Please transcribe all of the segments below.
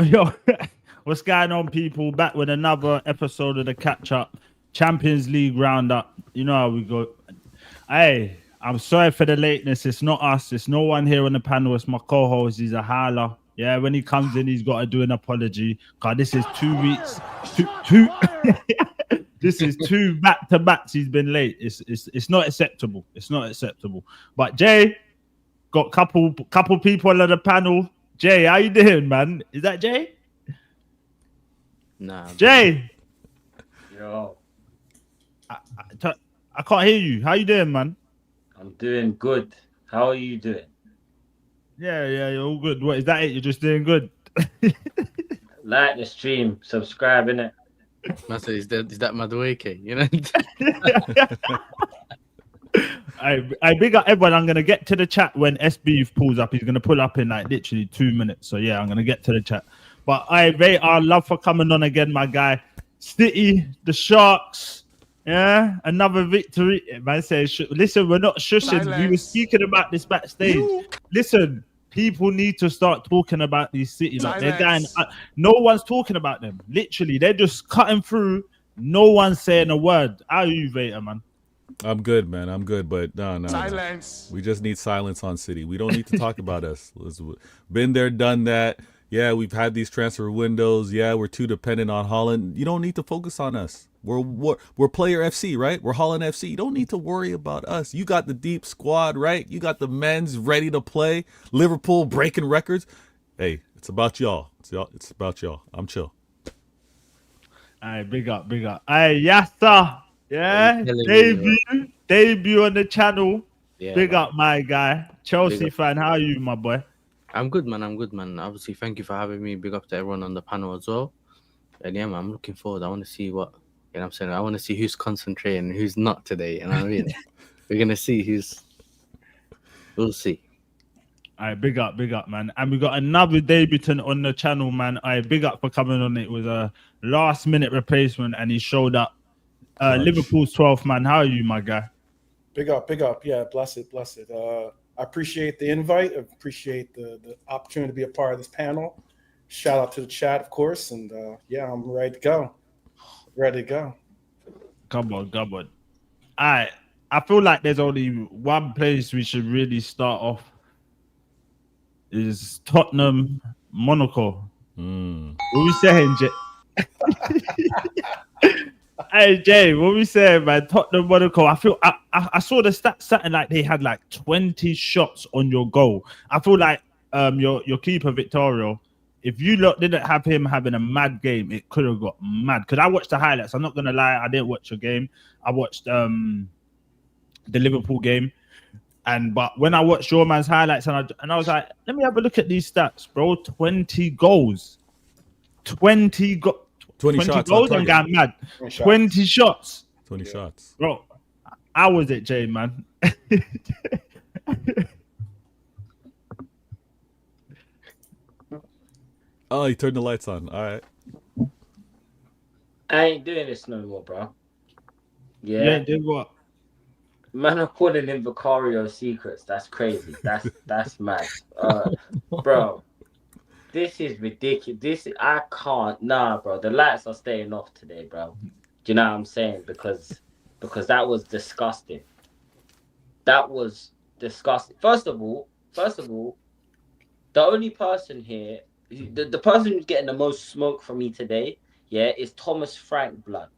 Yo. What's going on, people? Back with another episode of the Catch Up Champions League Roundup. You know how we go. Hey, I'm sorry for the lateness. It's not us. It's no one here on the panel. It's my co-host. He's a howler. Yeah, when he comes in, he's got to do an apology. Because this is 2 weeks. Two this is 2 back-to-backs he's been late. It's not acceptable. It's not acceptable. But Jay, got couple people on the panel. Jay, how you doing, man? Is that Jay? Nah. Jay. Yo. I can't hear you. How you doing, man? I'm doing good. How are you doing? Yeah, you're all good. What is that? You're just doing good. Like the stream, subscribe, innit? Master, is that Madueke? You know? I big up everyone. I'm gonna get to the chat when SB pulls up. He's gonna pull up in like literally 2 minutes. So yeah, I'm gonna get to the chat. But I rate our love for coming on again, my guy. City, the Sharks. Yeah, another victory. Man says, listen, we're not shushing. We were speaking about this backstage. Listen, people need to start talking about these cities. Like they're dying. No one's talking about them. Literally, they're just cutting through. No one's saying a word. How are you, Vator, man? I'm good, man. I'm good, but no. Silence. We just need silence on City. We don't need to talk about us. Been there, done that. Yeah, we've had these transfer windows. Yeah, we're too dependent on Holland. You don't need to focus on us. We're Player FC, right? We're Holland FC. You don't need to worry about us. You got the deep squad, right? You got the men's ready to play. Liverpool breaking records. Hey, it's about y'all. It's about y'all. I'm chill. All right, big up. Hey, Yasser. Yeah, debut on the channel. Yeah, big man. up, my guy. Chelsea fan, how are you, my boy? I'm good, man. Obviously, thank you for having me. Big up to everyone on the panel as well. And yeah, man, I'm looking forward. I want to see what, you know what I'm saying? I want to see who's concentrating and who's not today. You know what I mean? We're going to see we'll see. All right, big up, man. And we got another debutant on the channel, man. All right, big up for coming on. It was a last-minute replacement, and he showed up. Liverpool's 12th man. How are you, my guy? Big up. Yeah, bless it. I appreciate the invite. I appreciate the opportunity to be a part of this panel. Shout out to the chat, of course. And yeah, I'm ready to go. Come on. All right. I feel like there's only one place we should really start off. Is Tottenham, Monaco. What we saying, Jay? Hey Jay, what we saying, man? Tottenham, Monaco. I feel I saw the stats something like they had like 20 shots on your goal. I feel like your keeper Victorio, if you didn't have him having a mad game, it could have got mad. Because I watched the highlights. I'm not gonna lie, I didn't watch your game. I watched the Liverpool game. But when I watched your man's highlights and I was like, let me have a look at these stats, bro. 20 goals. 20 shots goals and got mad. 20 shots. 20 shots. Bro, how was it, Jay, man? Oh, you turned the lights on. All right. I ain't doing this no more, bro. Yeah, did what? Man, I'm calling him Vicario Secrets. That's crazy. That's mad. Bro, this is ridiculous. I can't. Nah, bro. The lights are staying off today, bro. Do you know what I'm saying? Because that was disgusting. That was disgusting. First of all, the only person here, the person who's getting the most smoke from me today, yeah, is Thomas Frank blood.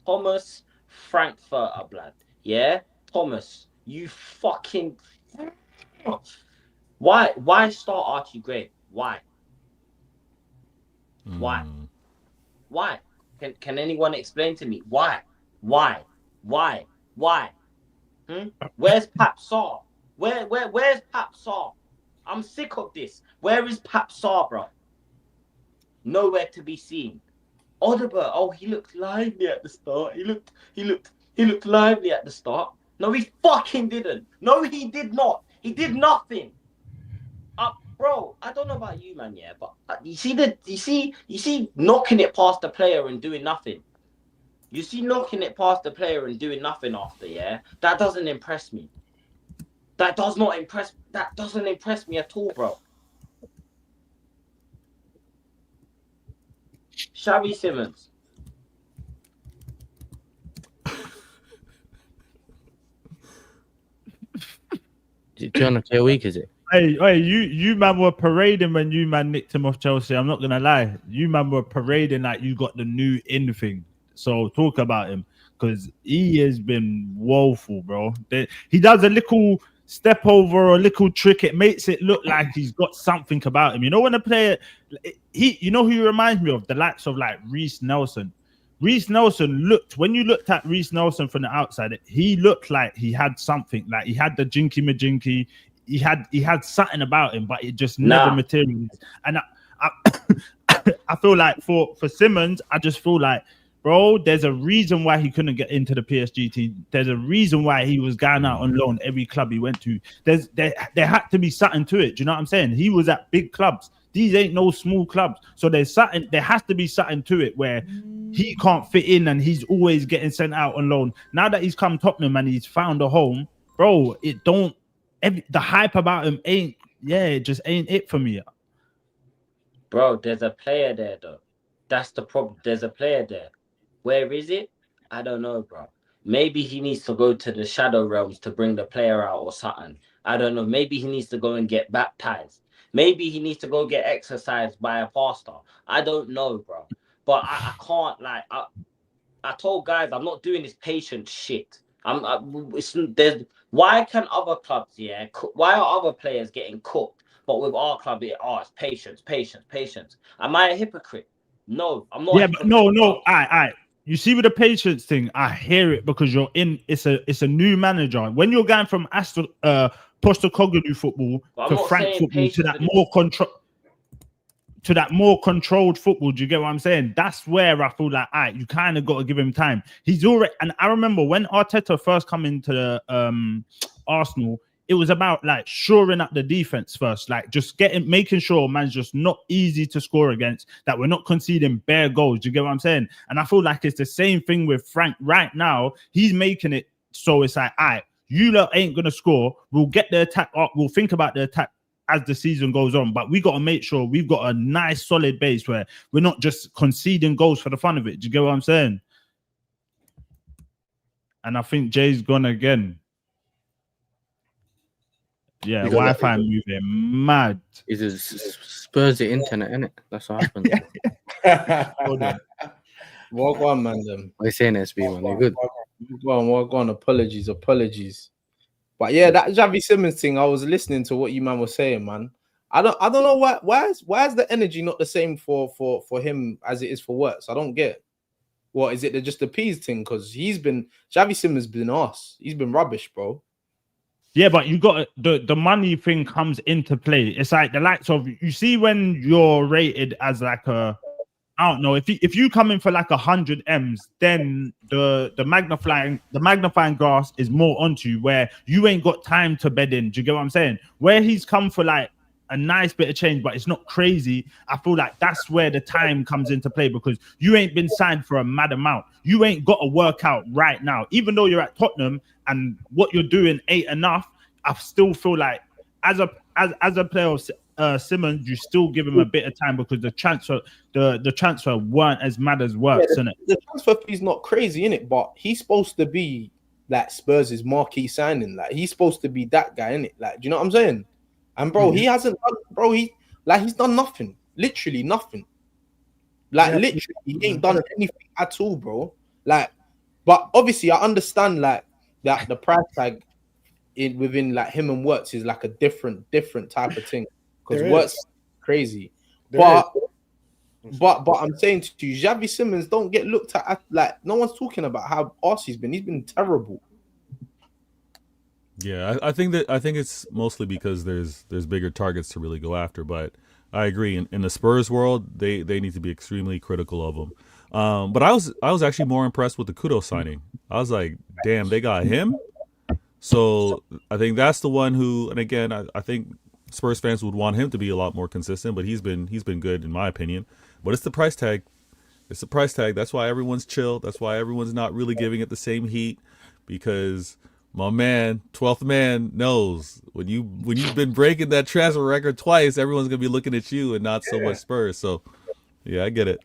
Thomas Frankfurter blood. Yeah? Thomas, you fucking... Why start Archie Gray? Why? Can anyone explain to me why? Why? Where's Pap Saw? Where's Pap Saw? I'm sick of this. Where is Pap Saw, bro? Nowhere to be seen. Odegaard, oh, he looked lively at the start. He looked lively at the start. No, he fucking didn't. No, he did not. He did nothing. Bro, I don't know about you, man, yeah, but you see knocking it past the player and doing nothing. You see knocking it past the player and doing nothing after, yeah? That doesn't impress me. That doesn't impress me at all, bro. Xavi Simons. Do you want to how weak is it? Hey, you man were parading when you man nicked him off Chelsea. I'm not gonna lie. You man were parading like you got the new in thing. So talk about him because he has been woeful, bro. He does a little step over or a little trick. It makes it look like he's got something about him. You know when a player, you know who he reminds me of? The likes of like Reece Nelson. Reece Nelson when you looked at Reece Nelson from the outside, he looked like he had something. Like he had the jinky majinky. He had something about him, but it just never materialized. And I feel like for Simmons, I just feel like, bro, there's a reason why he couldn't get into the PSG team. There's a reason why he was going out on loan every club he went to. There had to be something to it. Do you know what I'm saying? He was at big clubs. These ain't no small clubs. So there has to be something to it where he can't fit in and he's always getting sent out on loan. Now that he's come Tottenham and he's found a home, bro, the hype about him it just ain't it for me. Bro, there's a player there though. That's the problem. There's a player there. Where is it? I don't know, bro. Maybe he needs to go to the shadow realms to bring the player out or something. I don't know. Maybe he needs to go and get baptized. Maybe he needs to go get exercised by a pastor. I don't know, bro. But I can't like. I told guys I'm not doing this patient shit. Why can other clubs, why are other players getting cooked? But with our club, it's patience. Am I a hypocrite? No, I'm not. Yeah, but no. I. You see with the patience thing, I hear it because it's a new manager. When you're going from Postecoglou football to Frank football to that more controlled football, do you get what I'm saying? That's where I feel like, you kind of got to give him time. He's already, and I remember when Arteta first come into the Arsenal, it was about like shoring up the defense first, like just making sure man's just not easy to score against, that we're not conceding bare goals. Do you get what I'm saying? And I feel like it's the same thing with Frank right now. He's making it so it's like, you lot ain't gonna score. We'll get the attack up. We'll think about the attack as the season goes on, but we got to make sure we've got a nice solid base where we're not just conceding goals for the fun of it. Do you get what I'm saying? And I think Jay's gone again. Yeah, Wi-Fi moving mad. It's a Spurs internet, innit? That's what happens. Walk on, man. Them. What are you saying, SB, man? You're good. Walk on. Apologies. But yeah, that Xavi Simons thing, I was listening to what you man was saying, man. I don't know why is the energy not the same for him as it is for Wirtz? I don't get it. What is it? Just the peas thing? Because Xavi Simons been us. He's been rubbish, bro. Yeah, but you got the money thing comes into play. It's like the likes of, you see when you're rated as like I don't know, if you come in for like 100 M's, then the magnifying glass is more onto you, where you ain't got time to bed in. Do you get what I'm saying? Where he's come for like a nice bit of change, but it's not crazy. I feel like that's where the time comes into play, because you ain't been signed for a mad amount. You ain't got to work out right now, even though you're at Tottenham and what you're doing ain't enough. I still feel like as a player of Simmons, you still give him a bit of time, because the transfer weren't as mad as Wirtz, innit? The transfer fee's not crazy, innit? But he's supposed to be like Spurs' marquee signing. Like he's supposed to be that guy, innit? Like, do you know what I'm saying? And bro, he hasn't done, bro. He's done nothing, literally nothing. Like literally, he ain't done anything at all, bro. Like, but obviously, I understand like that the price tag within like him and Wirtz is like a different type of thing, because Wirtz is crazy. But But I'm saying to you, Xavi Simons don't get looked at like no one's talking about how arse he's been. He's been terrible. Yeah, I think it's mostly because there's bigger targets to really go after. But I agree. In the Spurs world, they need to be extremely critical of him. But I was actually more impressed with the Kudo signing. I was like, damn, they got him. So I think that's the one who, and again, I think Spurs fans would want him to be a lot more consistent. But he's been good in my opinion. But it's the price tag. It's the price tag. That's why everyone's chill. That's why everyone's not really giving it the same heat, because my man, 12th man, knows when you've been breaking that transfer record twice, everyone's gonna be looking at you and not so much Spurs. So, yeah, I get it.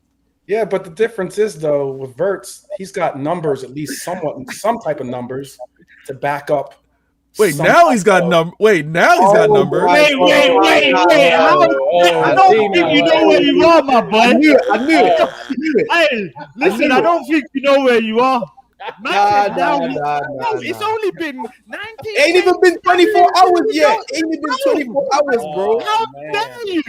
Yeah, but the difference is though with Wirtz, he's got numbers, at least somewhat, some type of numbers to back up. Wait, now he's got number. Wait, now he's got number. Wait. I don't think you know where you are, my boy. I knew it. Hey, listen, I don't think you know where you are. It's only been 19. Ain't even been 24 hours yet. Ain't even been 24 hours, bro. How dare you?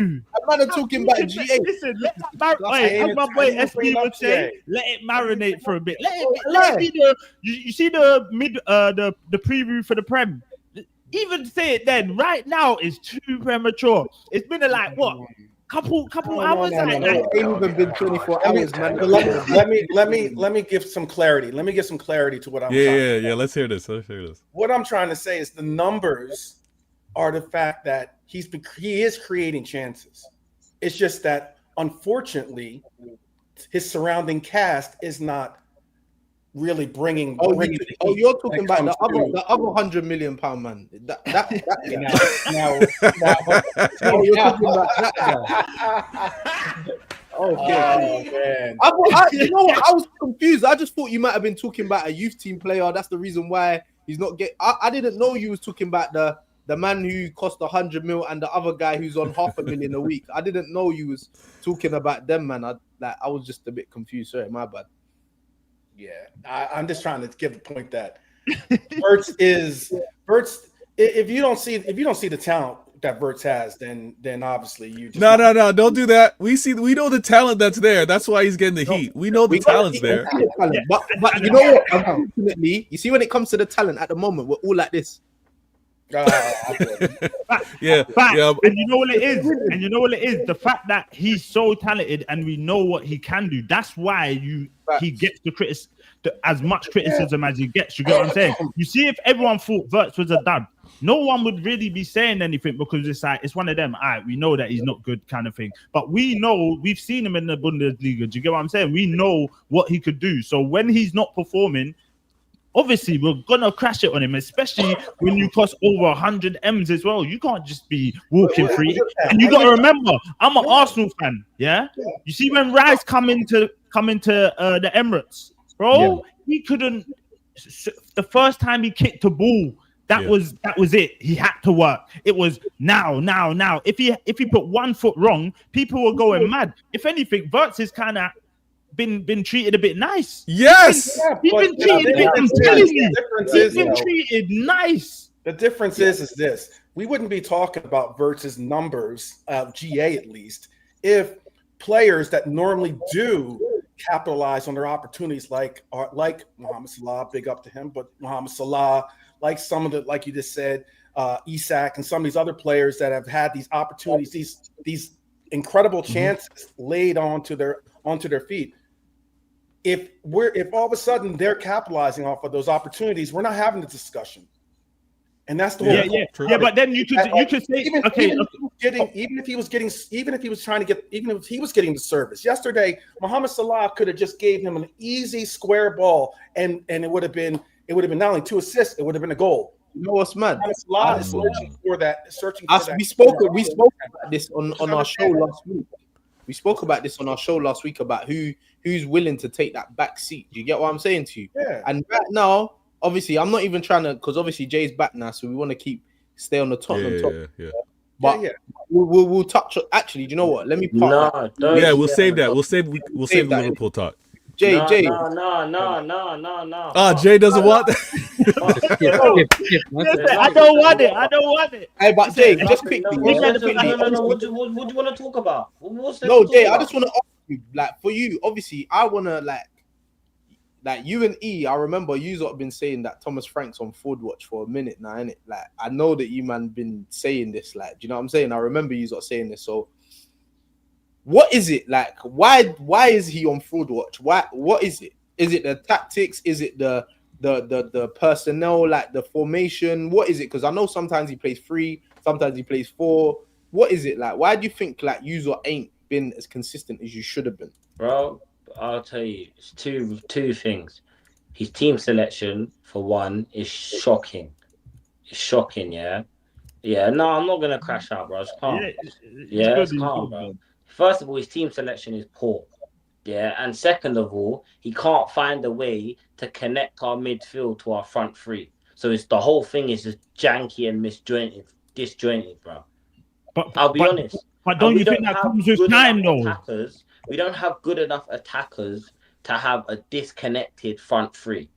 I'm not talking about G8. Listen, let it marinate. As my boy SP would say, let it marinate for a bit. Let it be you see the preview for the Prem. Even say it then. Right now is too premature. It's been couple hours. Ain't even been 24 hours, man. Let me give some clarity. Let me give some clarity to what I'm trying to say. Let's hear this. What I'm trying to say is the numbers are the fact that he is creating chances. It's just that unfortunately his surrounding cast is not really bringing. You're talking about the other £100 million man. That now you're talking about that guy. Okay. Man. You know what? I was confused. I just thought you might have been talking about a youth team player. That's the reason why he's not getting. I didn't know you was talking about the man who cost 100 mil and the other guy who's on $500,000 a week. I didn't know you was talking about them, man. I was just a bit confused. Sorry, my bad. Yeah, I'm just trying to give the point that Wirtz. If you don't see the talent that Wirtz has, then obviously you just no, don't do that. We know the talent that's there. That's why he's getting the heat. We know the talent's there. But you know what? Unfortunately, you see when it comes to the talent at the moment, we're all like this. Yeah. And you know what it is? The fact that he's so talented and we know what he can do. That's why he gets as much criticism as he gets. You get what I'm saying? You see, if everyone thought Wirtz was a dud, no one would really be saying anything, because it's one of them. All right, we know that he's not good, kind of thing. But we know, we've seen him in the Bundesliga. Do you get what I'm saying? We know what he could do. So when he's not performing, obviously, we're gonna crash it on him, especially when you cost over 100 M's as well. You can't just be walking free. And you gotta remember, I'm an Arsenal fan. Yeah, you see when Rice come into the Emirates, bro, he couldn't. The first time he kicked the ball, that was it. He had to work. It was now. If he put one foot wrong, people were going mad. If anything, Wirtz is kind of been treated a bit nice. Yes, he's been treated a bit. I'm telling you, he's been treated nice. The difference is this: we wouldn't be talking about Wirtz's numbers, GA at least, if players that normally do capitalize on their opportunities, like Mohamed Salah, big up to him, but Mohamed Salah, like some of the, like you just said, Isak, and some of these other players that have had these opportunities, these incredible chances laid onto their feet. If all of a sudden they're capitalizing off of those opopportunities, we're not having the discussion, and that's the whole But then you could say even if he was getting the service yesterday, Mohamed Salah could have just gave him an easy square ball, and it would have been not only 2 assists, it would have been a goal. You know what's mad? Salah is searching for that. We spoke about this on our show last week. We spoke about this on our show last week about who's willing to take that back seat. Do you get what I'm saying to you? Yeah. And right now, obviously, I'm not even trying to, because obviously Jay's back now, so we want to stay on the Tottenham top. Yeah. But we'll touch. Actually, do you know what? Let me part. We'll save that. We'll save the Liverpool talk. Jay. No. Jay doesn't want that. I don't want it. Hey, but Jay, just quickly. No. What do you want to talk about? Jay, I just want to ask you, like for you, obviously, I wanna like you and E. I remember you lot been saying that Thomas Frank's on forward watch for a minute now, innit? Like I know that you man been saying this. Like, do you know what I'm saying? I remember you lot saying this. So, what is it like? Why is he on forward watch? What is it? Is it the tactics? Is it the personnel, like the formation? What is it? Because I know sometimes he plays 3, sometimes he plays 4. What is it like? Why do you think like you lot ain't been as consistent as you should have been? Bro, I'll tell you, it's two things. His team selection, for one, is shocking. It's shocking, yeah? Yeah, no, I'm not going to crash out, bro. It's calm. It's calm, bro. First of all, his team selection is poor. Yeah, and second of all, he can't find a way to connect our midfield to our front 3. So it's the whole thing is just janky and disjointed, bro. But I'll be honest. But don't you think that comes with time, though? We don't have good enough attackers to have a disconnected front 3.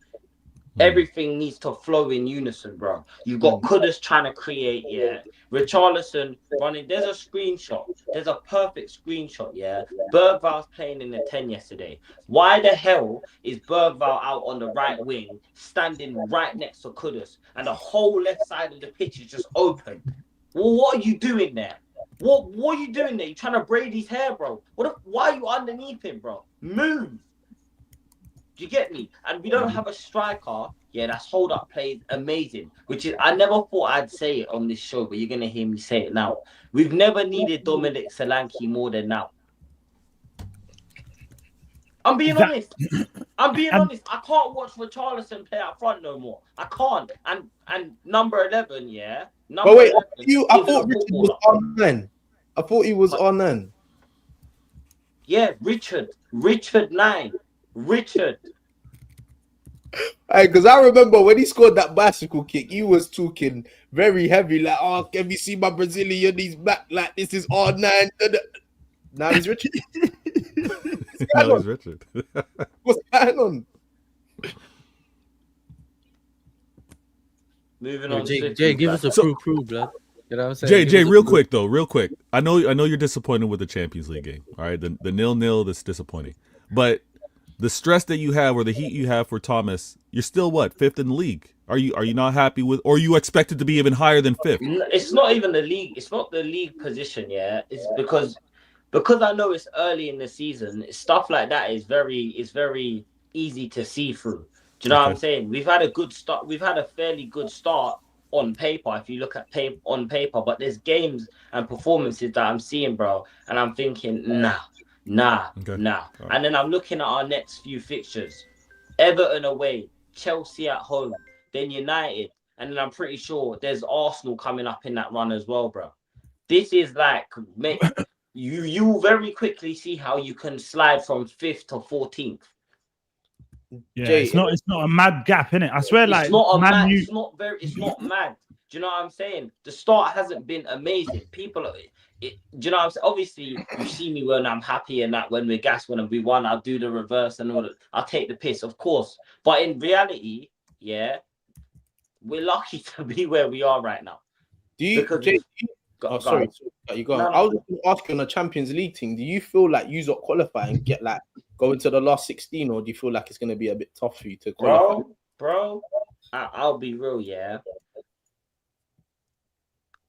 Everything needs to flow in unison, bro. You've got Kudus trying to create, yeah. Richarlison running. There's a screenshot. There's a perfect screenshot, yeah. Bergval's playing in the 10 yesterday. Why the hell is Bergval out on the right wing, standing right next to Kudus, and the whole left side of the pitch is just open? Well, what are you doing there? What are you doing there? You trying to braid his hair, bro? Why are you underneath him, bro? Move. Do you get me? And we don't have a striker. Yeah, that's hold up plays amazing. Which is, I never thought I'd say it on this show, but you're gonna hear me say it now. We've never needed Dominic Solanke more than now. I'm being honest. I can't watch Richarlison play up front no more. I can't. And number 11, yeah. But wait, I thought Richard was on then. I thought he was on then. Yeah, Richard 9. Richard. Hey, because I remember when he scored that bicycle kick, he was talking very heavy, like, "Oh, can you see my Brazilian? He's back, like this is R9." Now he's Richard. Now he's Richard. What's going on? Moving on. Jay, give us a proof, blood. You know what I'm saying? Jay, real quick. I know you're disappointed with the Champions League game. All right, the 0-0, that's disappointing. But the stress that you have or the heat you have for Thomas, you're still what, 5th in the league? Are you not happy with, or you expected to be even higher than 5th? It's not even the league. It's not the league position. Yeah, it's because I know it's early in the season. Stuff like that is very easy to see through. Do you know what I'm saying? We've had a good start. We've had a fairly good start on paper, if you look at on paper. But there's games and performances that I'm seeing, bro, and I'm thinking, nah. Okay. Right. And then I'm looking at our next few fixtures: Everton away, Chelsea at home, then United, and then I'm pretty sure there's Arsenal coming up in that run as well, bro. This is like, you very quickly see how you can slide from 5th to 14th. Yeah, Jay, it's not a mad gap, innit? I swear, like, it's not mad. It's not mad. Do you know what I'm saying? The start hasn't been amazing. Do you know what I'm saying? Obviously, you see me when I'm happy and that when we're gassed, when we won, I'll do the reverse and all that. I'll take the piss, of course. But in reality, yeah, we're lucky to be where we are right now. Sorry, you go. I was going to ask you on the Champions League team. Do you feel like you got qualify and get like go into the last 16, or do you feel like it's going to be a bit tough for you to qualify? Bro, I'll be real, yeah.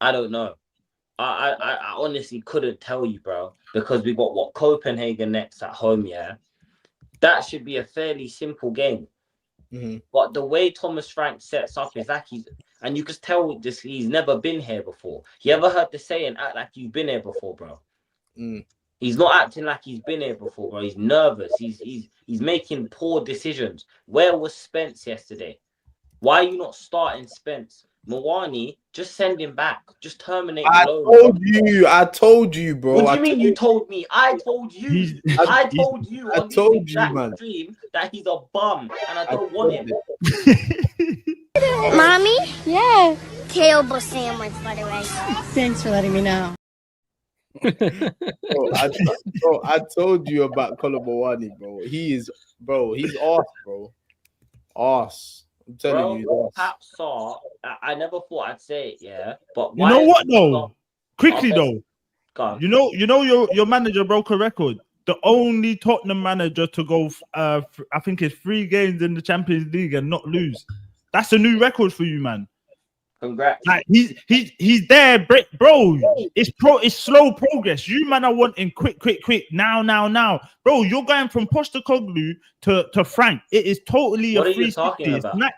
I don't know. I honestly couldn't tell you, bro, because we got Copenhagen next at home, yeah. That should be a fairly simple game. Mm-hmm. But the way Thomas Frank sets up is like and you can tell this, he's never been here before. You ever heard the saying, act like you've been here before, bro? He's not acting like he's been here before, bro. He's nervous. He's making poor decisions. Where was Spence yesterday? Why are you not starting Spence? Mawani, just send him back. Just terminate the loan. I told you, bro. What do you mean you told me? I told you. I told you on the exact stream that he's a bum and I don't want him. Mommy? Yeah. Tailbone sandwich, by the way. Thanks for letting me know. I told you about Kolobowani, bro. He's arse, bro. Arse. I'm telling you. I never thought I'd say it, yeah. But you know what though? Quickly though. You know your manager broke a record. the only Tottenham manager to go, I think it's 3 games in the Champions League and not lose. That's a new record for you, man. Congrats. Like he's there, bro. It's slow progress. You man are wanting quick, now. Bro, you're going from Postecoglou to Frank. It is totally What a are you talking 360. about?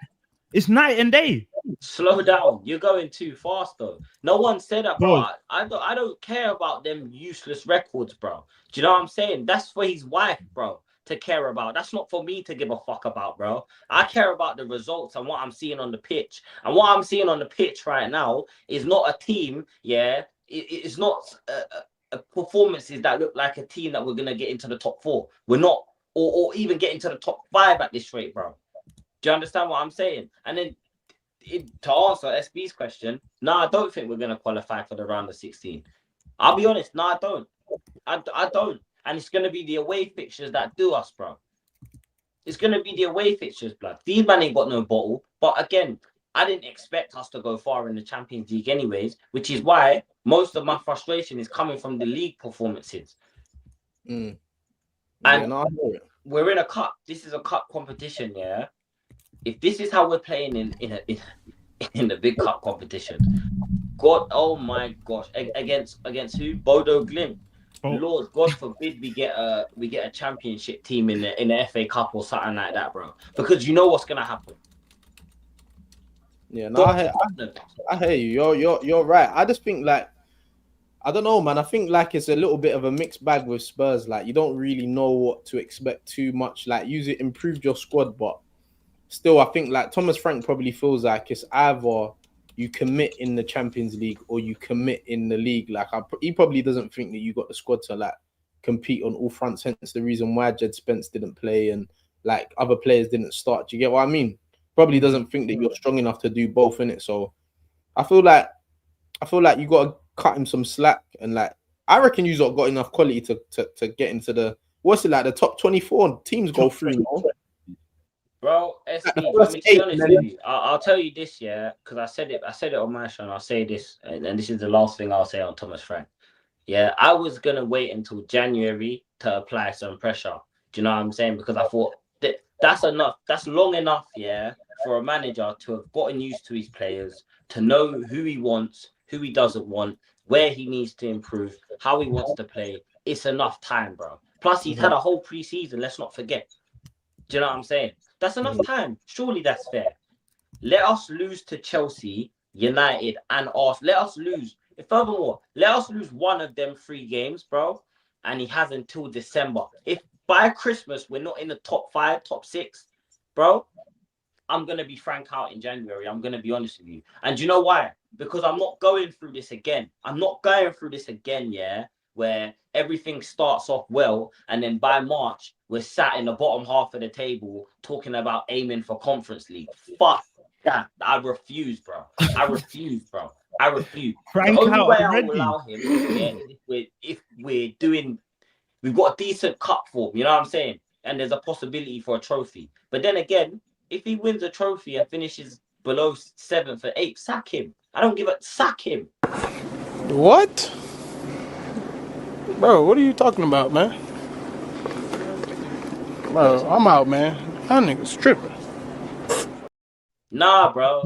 It's night and day. Slow down. You're going too fast, though. No one said that, bro. Bro. I don't care about them useless records, bro. Do you know what I'm saying? That's for his wife, bro, to care about. That's not for me to give a fuck about, bro. I care about the results and what I'm seeing on the pitch. And what I'm seeing on the pitch right now is not a team, yeah. It's not performances that look like a team that we're going to get into the top 4. We're not, or even get into the top 5 at this rate, bro. Do you understand what I'm saying? And then to answer SB's question, no, I don't think we're going to qualify for the round of 16. I'll be honest, no, I don't. I don't. And it's going to be the away fixtures that do us, bro. It's going to be the away fixtures, blood. These man ain't got no bottle. But again, I didn't expect us to go far in the Champions League anyways, which is why most of my frustration is coming from the league performances. And we're in a cup. This is a cup competition, yeah? If this is how we're playing in the big cup competition, God, oh my gosh, against who? Bodo Glimt. Oh. Lord, God forbid we get a championship team in the FA Cup or something like that, bro. Because you know what's gonna happen. Yeah, no, I hear you. You're right. I just think like, I don't know, man. I think like it's a little bit of a mixed bag with Spurs. Like you don't really know what to expect too much. Like improved your squad, but still, I think like Thomas Frank probably feels like it's either you commit in the Champions League or you commit in the league. Like he probably doesn't think that you got the squad to like compete on all fronts. Hence the reason why Jed Spence didn't play and like other players didn't start. Do you get what I mean? Probably doesn't think that you're strong enough to do both in it. So I feel like you got to cut him some slack. And like I reckon you got enough quality to get into the the top 24 teams go through. No? Bro, SB, let me be honest with you. I'll tell you this, yeah, because I said it on my show, and I'll say this, and this is the last thing I'll say on Thomas Frank. Yeah, I was gonna wait until January to apply some pressure. Do you know what I'm saying? Because I thought that's enough. That's long enough, yeah, for a manager to have gotten used to his players, to know who he wants, who he doesn't want, where he needs to improve, how he wants to play. It's enough time, bro. Plus, he's had a whole preseason. Let's not forget. Do you know what I'm saying? That's enough time. Surely that's fair. Let us lose to Chelsea, United, and Arsenal. Let us lose. Furthermore, let us lose one of them 3 games, bro. And he has until December. If by Christmas we're not in the top 5, top 6, bro, I'm going to be frank out in January. I'm going to be honest with you. And do you know why? Because I'm not going through this again. Yeah, where everything starts off well, and then by March, we're sat in the bottom half of the table talking about aiming for Conference League. Fuck that. I refuse, bro. I refuse. Frank, the only way I already. will allow him is if we've got a decent cup form, you know what I'm saying? And there's a possibility for a trophy. But then again, if he wins a trophy and finishes below 7th or 8th, sack him. I don't give a sack him. What? Bro, what are you talking about, man? Bro, I'm out, man. That nigga's tripping. Nah, bro.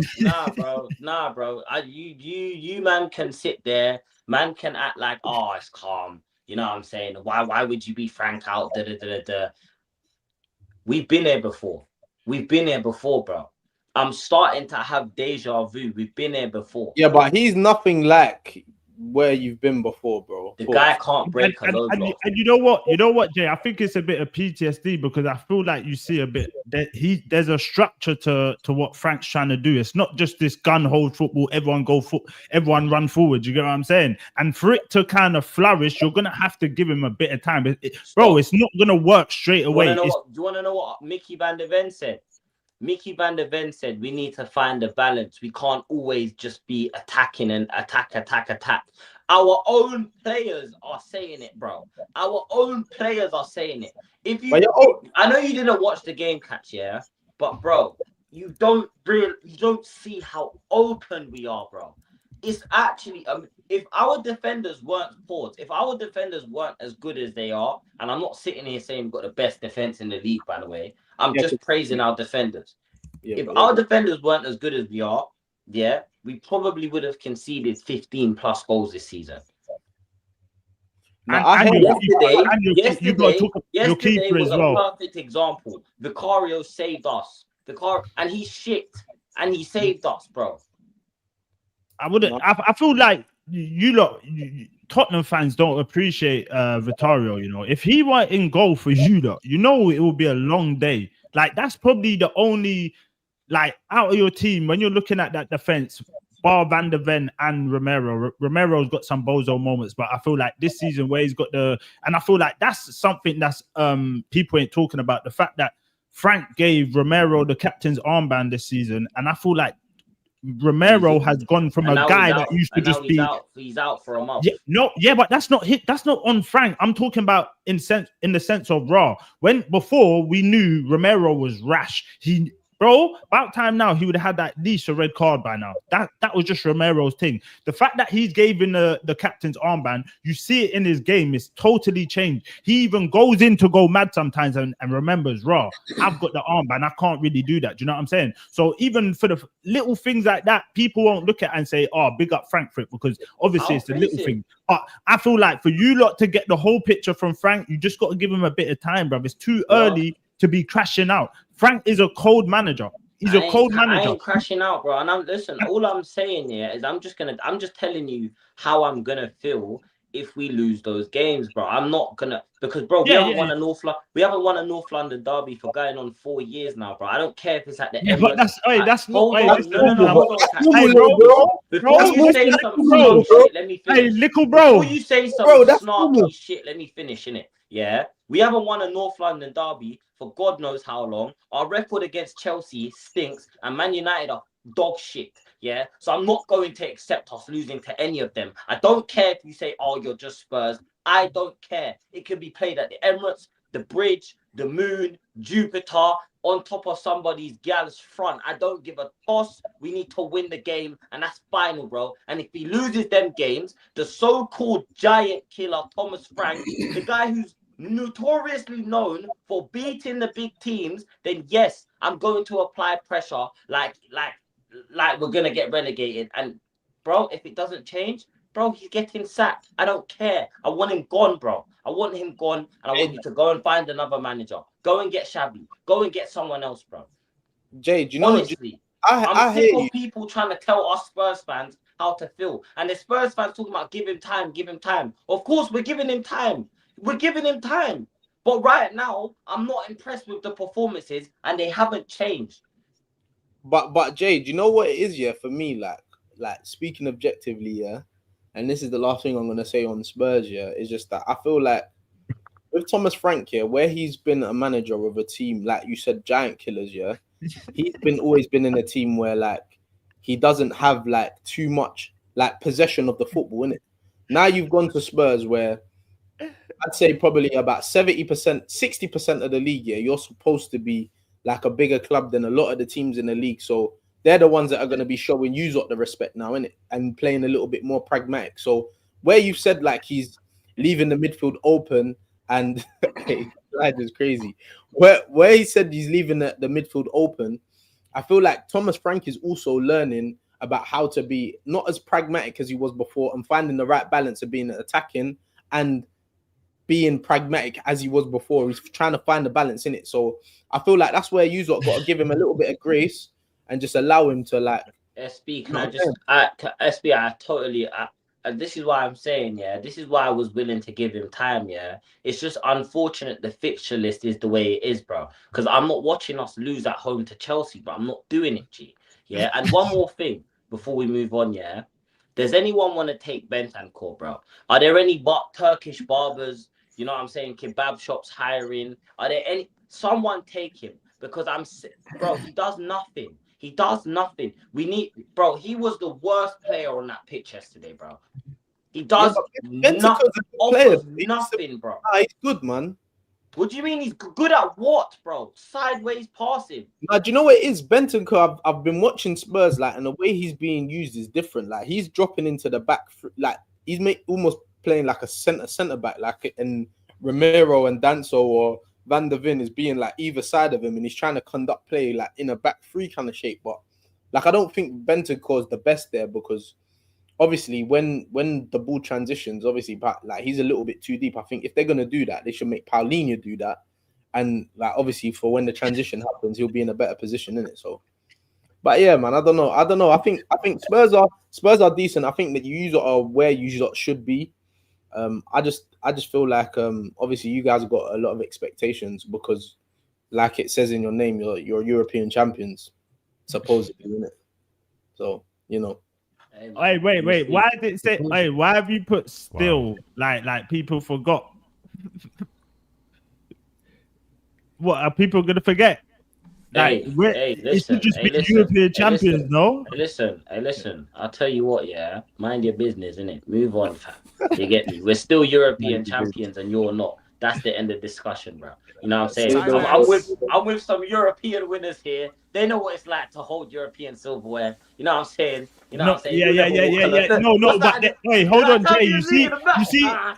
You man can sit there. Man can act like, oh, it's calm. You know what I'm saying? Why would you be frank out? We've been there before. Bro. I'm starting to have deja vu. We've been there before. Yeah, but he's nothing like where you've been before, bro. The guy can't break a low block. And you know what, Jay? I think it's a bit of PTSD because I feel like you see a bit that there's a structure to what Frank's trying to do. It's not just this gun hold football, everyone run forward. You get what I'm saying? And for it to kind of flourish, you're gonna have to give him a bit of time. Bro, it's not gonna work straight away. Do you want to know what Mickey van der Ven said? Mickey van der Ven said we need to find a balance. We can't always just be attacking and attack. Our own players are saying it, bro. Our own players are saying it. I know you didn't watch the game, Catch, yeah, but bro, you don't see how open we are, bro. it's actually if our defenders weren't as good as they are, and I'm not sitting here saying we've got the best defense in the league, by the way. I'm just praising our defenders. If our defenders weren't as good as we are, we probably would have conceded 15 plus goals this season. Yesterday was a perfect example. Vicario saved us. And he shit, and he saved us, bro. I feel like Tottenham fans don't appreciate Vitario. You know, if he were in goal for you lot, you know it will be a long day. Like that's probably the only out of your team when you're looking at that defense. Bar Van der Ven and Romero. Romero's got some bozo moments, but I feel like this season where he's got and I feel like that's something that's people ain't talking about. The fact that Frank gave Romero the captain's armband this season, and I feel like Romero has gone from a guy that used to just be he's out for a month. But that's not on Frank. I'm talking about in the sense of Raw. When before we knew Romero was rash. About time now he would have had at least a red card by now. That was just Romero's thing. The fact that he's given the captain's armband, you see it in his game, it's totally changed. He even goes in to go mad sometimes and remembers, I've got the armband, I can't really do that. Do you know what I'm saying? So even for the little things like that, people won't look at and say, big up Frank for it, because obviously it's the little thing. But I feel like for you lot to get the whole picture from Frank, you just got to give him a bit of time, bruv. It's too early to be crashing out. Frank is a cold manager. He's a cold manager. I ain't crashing out, bro. And all I'm saying here is I'm just telling you how I'm gonna feel if we lose those games, bro. I'm not gonna because we haven't won a North London derby for going on 4 years now, bro. I don't care if it's at the end. But that's not Before you say some snarky shit, let me finish. Hey, little bro. Before you say some snarky shit, let me finish, innit? Yeah. We haven't won a North London derby for God knows how long. Our record against Chelsea stinks, and Man United are dog shit. Yeah, so I'm not going to accept us losing to any of them. I don't care if you say, you're just Spurs. I don't care. It could be played at the Emirates, the Bridge, the Moon, Jupiter, on top of somebody's gal's front. I don't give a toss. We need to win the game, and that's final, bro. And if he loses them games, the so-called giant killer, Thomas Frank, the guy who's notoriously known for beating the big teams, then yes, I'm going to apply pressure like we're gonna get relegated. And bro, if it doesn't change, bro, he's getting sacked. I don't care. I want him gone, bro. I want him gone, and I want you to go and find another manager. Go and get Shabby. Go and get someone else, bro. Jay, do you know? Honestly, I'm sick of people trying to tell us Spurs fans how to feel, and the Spurs fans talking about give him time. Of course, we're giving him time. But right now, I'm not impressed with the performances, and they haven't changed. But Jay, do you know what it is? Yeah, for me, like speaking objectively, and this is the last thing I'm gonna say on Spurs. Yeah, is just that I feel like with Thomas Frank, where he's been a manager of a team, like you said, giant killers. Yeah, he's always been in a team where he doesn't have too much possession of the football in it. Now you've gone to Spurs where I'd say probably about 70%, 60% of the league, you're supposed to be a bigger club than a lot of the teams in the league. So they're the ones that are going to be showing you the respect now, innit? And playing a little bit more pragmatic. So where you said he's leaving the midfield open and that is crazy. Where he said he's leaving the midfield open, I feel like Thomas Frank is also learning about how to be not as pragmatic as he was before and finding the right balance of being attacking and being pragmatic as he was before. He's trying to find the balance in it. So I feel like that's where you've got to give him a little bit of grace and just allow him to SB, this is why I'm saying, this is why I was willing to give him time, It's just unfortunate the fixture list is the way it is, bro. Because I'm not watching us lose at home to Chelsea, but I'm not doing it, G. Yeah, and one more thing before we move on, Does anyone want to take Bentancur, bro? Are there any Turkish barbers, you know what I'm saying, kebab shops hiring? Are there any? Someone take him, because bro, he does nothing. We need, bro, he was the worst player on that pitch yesterday, bro. He does nothing, bro. He's good, man. What do you mean he's good at what, bro? Sideways passing. Now, do you know what it is? Bentancur, I've been watching Spurs, like, and the way he's being used is different. Like, he's dropping into the back, like, he's almost playing like a centre back, like, and Romero and Danso or Van der Ven is being like either side of him, and he's trying to conduct play like in a back three kind of shape. But like, I don't think Bentancur is the best there because obviously when the ball transitions, obviously, like he's a little bit too deep. I think if they're gonna do that, they should make Paulinho do that. And like obviously for when the transition happens, he'll be in a better position in it. So, but yeah, man, I don't know. I think Spurs are decent. I think that you are where you should be. I just feel like obviously you guys have got a lot of expectations because, like it says in your name, you're European champions, supposedly, isn't it? So you know. Hey, wait. Why did it say? Hey, why have you put still? Wow. Like people forgot. What are people gonna forget? Like, it should just be European champions, no? Hey, listen. I'll tell you what, yeah. Mind your business, innit? Move on, fam. You get me? We're still European champions, and you're not. That's the end of discussion, bro. You know what I'm saying? I'm with some European winners here. They know what it's like to hold European silverware. You know what I'm saying? You know what I'm saying? Yeah. No, but hey, hold on, Jay. You see,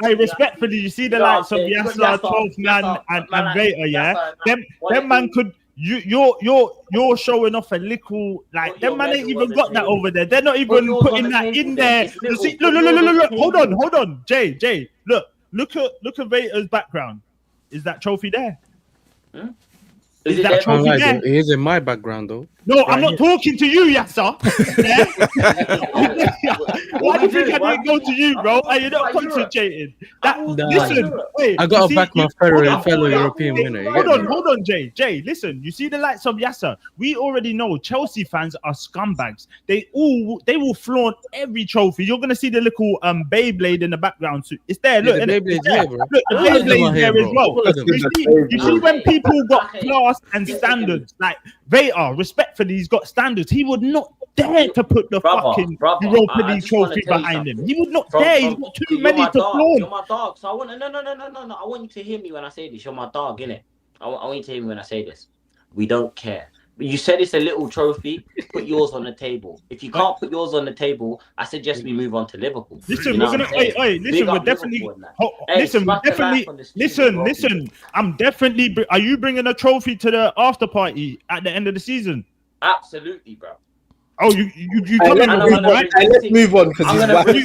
hey, respectfully, you see the likes of Yasser, 12th man, and Vator, yeah? Them man could. You're showing off a little like them man ain't even got that over there. They're not even putting that in there. You see, look. Hold on, Jay. Look at Vator's background. Is that trophy there? Is that trophy there? It is in my background though. No, I'm not talking to you, Yasser. Why do you think I didn't go to you, bro? You're not concentrating. Listen, I got to back my fellow European winner. Hold on, Jay. Listen, you see the likes of Yasser. We already know Chelsea fans are scumbags. They will flaunt every trophy. You're gonna see the little Beyblade in the background too. It's there. Look, the Beyblade's there, bro. Look, the Beyblade's there as well. You see when people got class and standards, like Vator, respectfully, he's got standards. He would not dare to put the fucking Europa League trophy behind him. He would not dare. He's got too many to flaunt. You're my dog. So I want no. I want you to hear me when I say this. You're my dog, innit? I want you to hear me when I say this. We don't care. You said it's a little trophy. Put yours on the table. If you can't put yours on the table, I suggest we move on to Liverpool. Listen, we're definitely. Listen. I'm definitely. Are you bringing a trophy to the after party at the end of the season? Absolutely, bro. Oh, you let's move on because I'm gonna bring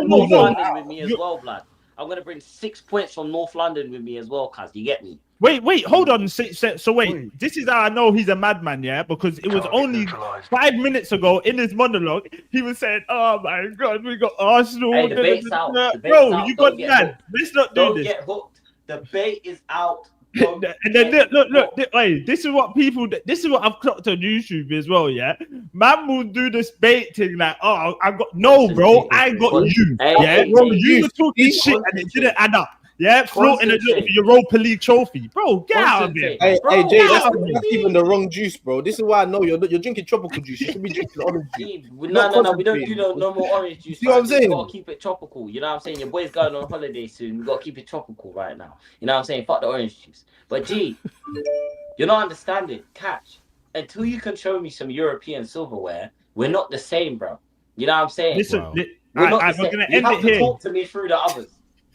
North London with me as well, blood. I'm gonna bring 6 points from North London with me as well, cuz you get me. Wait, hold on. So wait, this is how I know he's a madman, yeah? Because it was only 5 minutes ago in his monologue, he was saying, "Oh my God, we got Arsenal." Hey, the bait's out. Bro, you got mad. Let's not do this. Don't get hooked. The bait is out. And then look. Hey, this is what I've clocked on YouTube as well. Yeah, man will do this bait thing like, "Oh, I got bro, I got you." Yeah, bro, you were talking shit and it didn't add up. Yeah, floating a Europa League trophy, bro. Get out of here. Hey, Jay, that's even the wrong juice, bro. This is why I know you're drinking tropical juice. You should be drinking orange juice. No, we don't do no more orange juice. See what I'm saying? You gotta keep it tropical. You know what I'm saying? Your boy's going on holiday soon. We gotta keep it tropical right now. You know what I'm saying? Fuck the orange juice. But G, you're not understanding. Catch. Until you can show me some European silverware, we're not the same, bro. You know what I'm saying? Listen, we're gonna end it here. Talk to me through the others.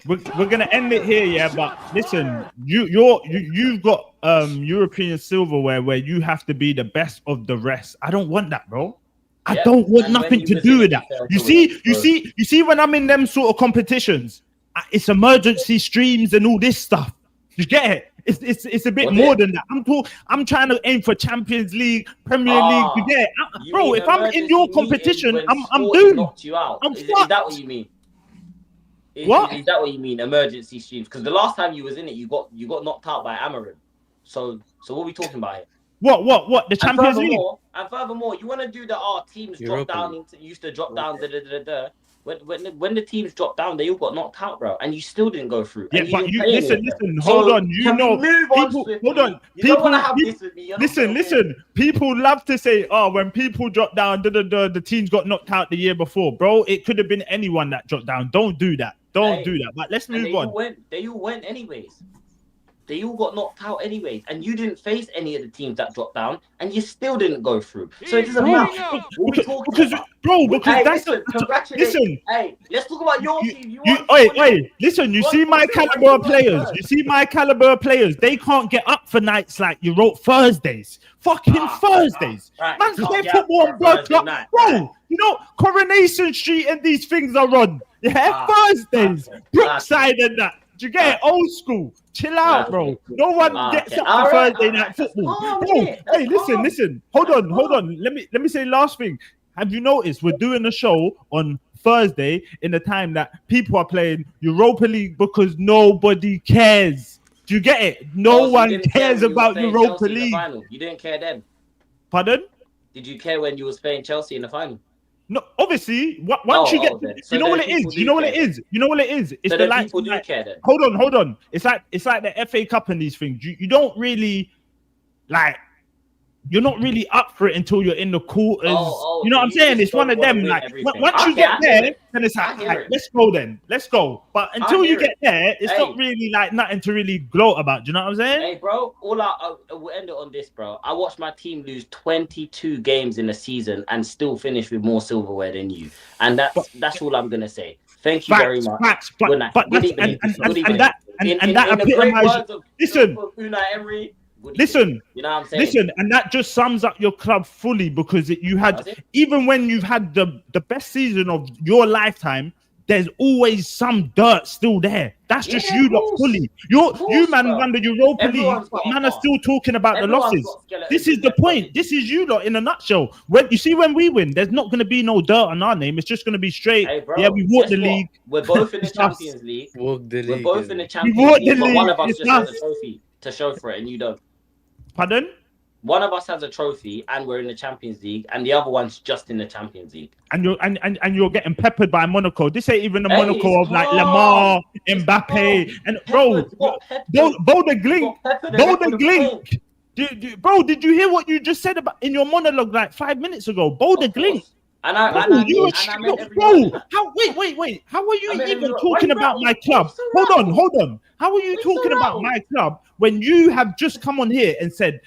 We're gonna end it here, yeah. But listen, you've got European silverware where you have to be the best of the rest. I don't want that, bro. I don't want nothing to do with that. You see, when I'm in them sort of competitions, it's emergency streams and all this stuff. You get it? It's a bit more than that. I'm trying to aim for Champions League, Premier League. You get it, bro? If I'm in your competition, I'm doomed. Is that what you mean? What? Is that what you mean? Emergency streams? Because the last time you was in it, you got knocked out by Amarin. So what are we talking about here? What? The Champions League? And furthermore, you want to do the teams drop down used to drop down. When the teams dropped down, they all got knocked out, bro, and you still didn't go through. Yeah, but you listen. Hold on. Listen. People love to say, "Oh, when people drop down, the teams got knocked out the year before, bro. It could have been anyone that dropped down. Don't do that. Don't do that. But let's move on. They all went anyways. They all got knocked out anyways, and you didn't face any of the teams that dropped down, and you still didn't go through. So it doesn't matter. What we talking about? Because that's listen, congratulations. listen. Hey, let's talk about your team. Listen. You see my caliber of players. You see my caliber of players. They can't get up for nights like you wrote Thursdays. Fucking Thursdays. Right. Man, play football on Bird Club. Bro, you know Coronation Street and these things are on. Yeah, Thursdays, Brookside and that. Do you get it? Old school. Chill out, bro. No one gets up for Thursday night football. Bro, hey, listen. Hold on. Let me say last thing. Have you noticed we're doing a show on Thursday in the time that people are playing Europa League because nobody cares? Do you get it? No one cares about Europa League. You didn't care then. Pardon? Did you care when you was playing Chelsea in the final? No, obviously. Once you get, you know what it is. You know what it is. It's so the people do care then. Hold on. It's like the FA Cup and these things. You don't really like. You're not really up for it until you're in the quarters. You know what I'm saying? It's one of them. Like once you get there, then it's like let's go. But until you get there, it's not really like nothing to really gloat about. Do you know what I'm saying? Hey, bro. We'll end it on this, bro. I watched my team lose 22 games in a season and still finish with more silverware than you. And that's all I'm gonna say. Thank you very much. Good night. That epitomizes. Listen, Unai Emery. Listen, you know what I'm saying? Listen, and that just sums up your club fully because you had, even when you've had the best season of your lifetime, there's always some dirt still there. That's just you lot fully. You man won the Europa League, but man are still talking about the losses. This is the point. This is you lot in a nutshell. When you see when we win, there's not going to be no dirt on our name. It's just going to be straight. Hey, bro, yeah, we walked the league. We're both in the Champions League. We're both in the Champions League. But one of us just has a trophy to show for it, and you don't. Pardon? One of us has a trophy and we're in the Champions League, and the other one's just in the Champions League. And you're getting peppered by Monaco. This ain't even the Monaco of like Lamar, Mbappe, and bro, Bodeglink. Bro, did you hear what you just said about in your monologue like 5 minutes ago? Bodeglink. Wait. How are you even talking about my club? Hold on. How are you talking about my club when you have just come on here and said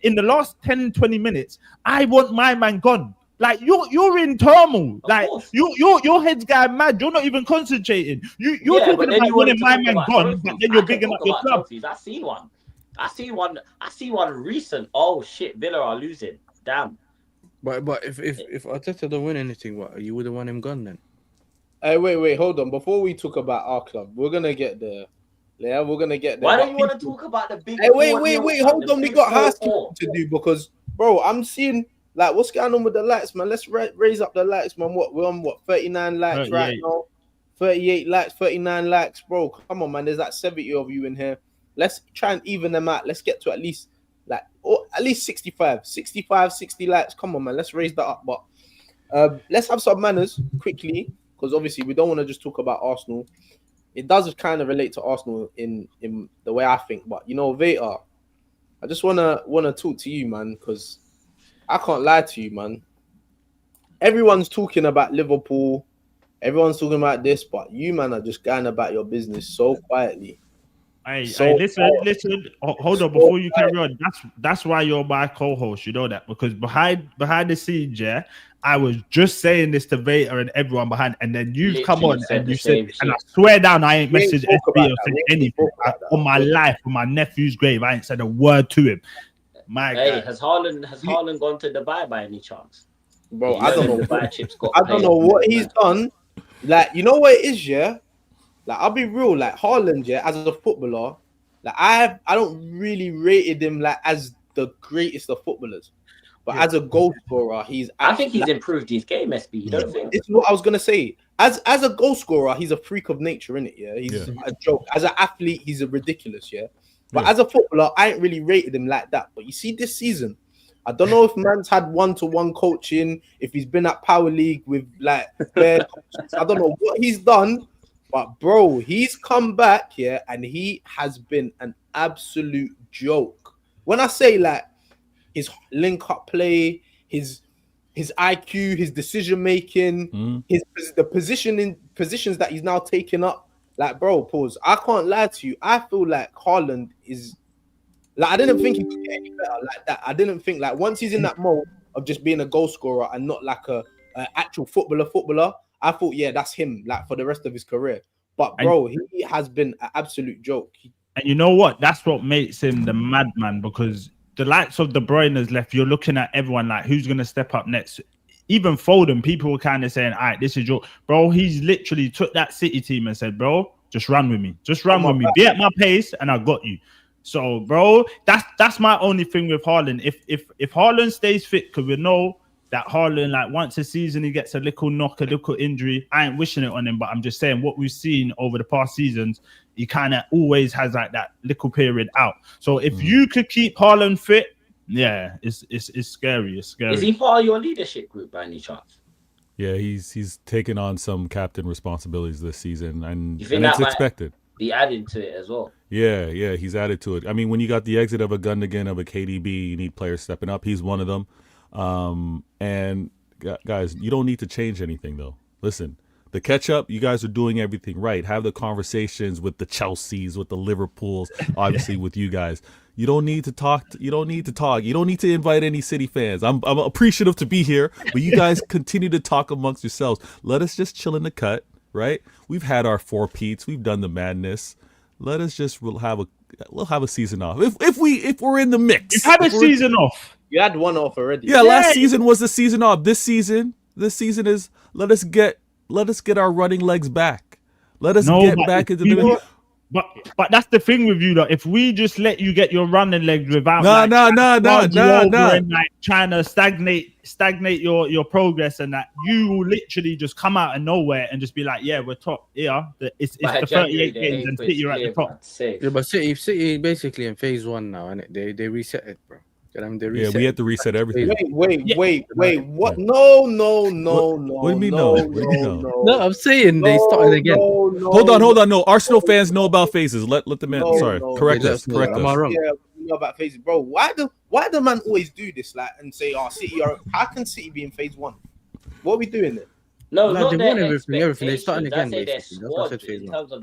in the last 10-20 minutes, I want my man gone? Like you're in turmoil. Like your head's going mad. You're not even concentrating. You're talking about wanting my man gone, but then you're bigging up your club. I see one recent. Oh shit, Villa are losing. Damn. But if Arteta don't win anything, what you would have won him gone then? Hey, wait, hold on. Before we talk about our club, we're gonna get there. Yeah, we're gonna get there. Why don't you want to talk about the big? Hey, wait, hold on. We got housekeeping to do because, bro, I'm seeing like what's going on with the likes, man. Let's raise up the likes, man. We're on 39 likes right now. 38 likes, 39 likes, bro. Come on, man. There's like 70 of you in here. Let's try and even them out. Let's get to at least 65, 60 likes. Come on, man. Let's raise that up. But let's have some manners quickly, because obviously we don't want to just talk about Arsenal. It does kind of relate to Arsenal in the way I think. But you know, Vator, I just wanna talk to you, man, because I can't lie to you, man. Everyone's talking about Liverpool. Everyone's talking about this, but you, man, are just going about your business so quietly. Hey, listen. Hold on, before you carry on. That's why you're my co-host. You know that, because behind the scenes, yeah, I was just saying this to Vator and everyone behind, and then you've come on and you said, and I swear down, I ain't messaged SB or said anything on my life, on my nephew's grave. I ain't said a word to him. Hey, has Haaland gone to Dubai by any chance? Bro, I don't know. I don't know what he's done. Like, you know what it is, yeah. Like, I'll be real, like Haaland, yeah, as a footballer, like I don't really rated him like as the greatest of footballers, but as a goal scorer, I think he's improved his game. SB, you don't think? It's what I was gonna say. As a goal scorer, he's a freak of nature, innit? Yeah, he's a joke. As an athlete, he's a ridiculous, yeah. But as a footballer, I ain't really rated him like that. But you see, this season, I don't know if man's had one-to-one coaching, if he's been at Power League with like bare coaches. I don't know what he's done. But bro, he's come back, yeah, and he has been an absolute joke. When I say like his link-up play, his IQ, his decision making, the positions that he's now taking up, Like, bro, pause. I can't lie to you. I feel like Haaland is like, I didn't think he could get any better like that. I didn't think like once he's in that mode of just being a goal scorer and not like a actual footballer. I thought, yeah, that's him like for the rest of his career. But bro, he has been an absolute joke. And you know what? That's what makes him the madman, because the likes of De Bruyne has left. You're looking at everyone like, who's going to step up next? Even Foden, people were kind of saying, all right, this is your... Bro, he's literally took that City team and said, bro, just run with me. Just run with me. Be at my pace and I got you. So, bro, that's my only thing with Haaland. If Haaland stays fit, because we know that Haaland, like once a season, he gets a little knock, a little injury. I ain't wishing it on him, but I'm just saying what we've seen over the past seasons, he kind of always has like that little period out. So if you could keep Haaland fit, yeah, it's scary. It's scary. Is he part of your leadership group by any chance? Yeah, he's taken on some captain responsibilities this season, and You think it's that expected. Be added to it as well. Yeah, he's added to it. I mean, when you got the exit of a Gundogan, of a KDB, you need players stepping up. He's one of them. And guys, you don't need to change anything, though. Listen, the catch-up, you guys are doing everything right. Have the conversations with the Chelseas, with the Liverpools, obviously with you guys. You don't need to talk. You don't need to invite any City fans. I'm appreciative to be here, but you guys continue to talk amongst yourselves. Let us just chill in the cut, right? We've had our 4 Peats. We've done the madness. Let us just we'll have a season off. If we're in the mix. You've had a season off. You had one off already. Yeah, last season was the season off. This season is let us get our running legs back. Let us get back into the. But that's the thing with you, though. If we just let you get your running legs without trying to stagnate your progress, and that, you will literally just come out of nowhere and just be like, yeah, we're top. Yeah, it's the 38 games and City are at the top. Yeah, but City basically in phase 1 now, and they reset it, bro. Yeah, we have to reset everything. Wait. What? No. What do you mean no? No, I'm saying they started again. Hold on. No, Arsenal fans know about phases. Let the man. Correct us. Am I wrong? Yeah, we know about phases, bro. Why do man always do this, like, and say, "Oh, City are"? How can City be in phase 1? What are we doing there? No, they not won everything. They're starting again. We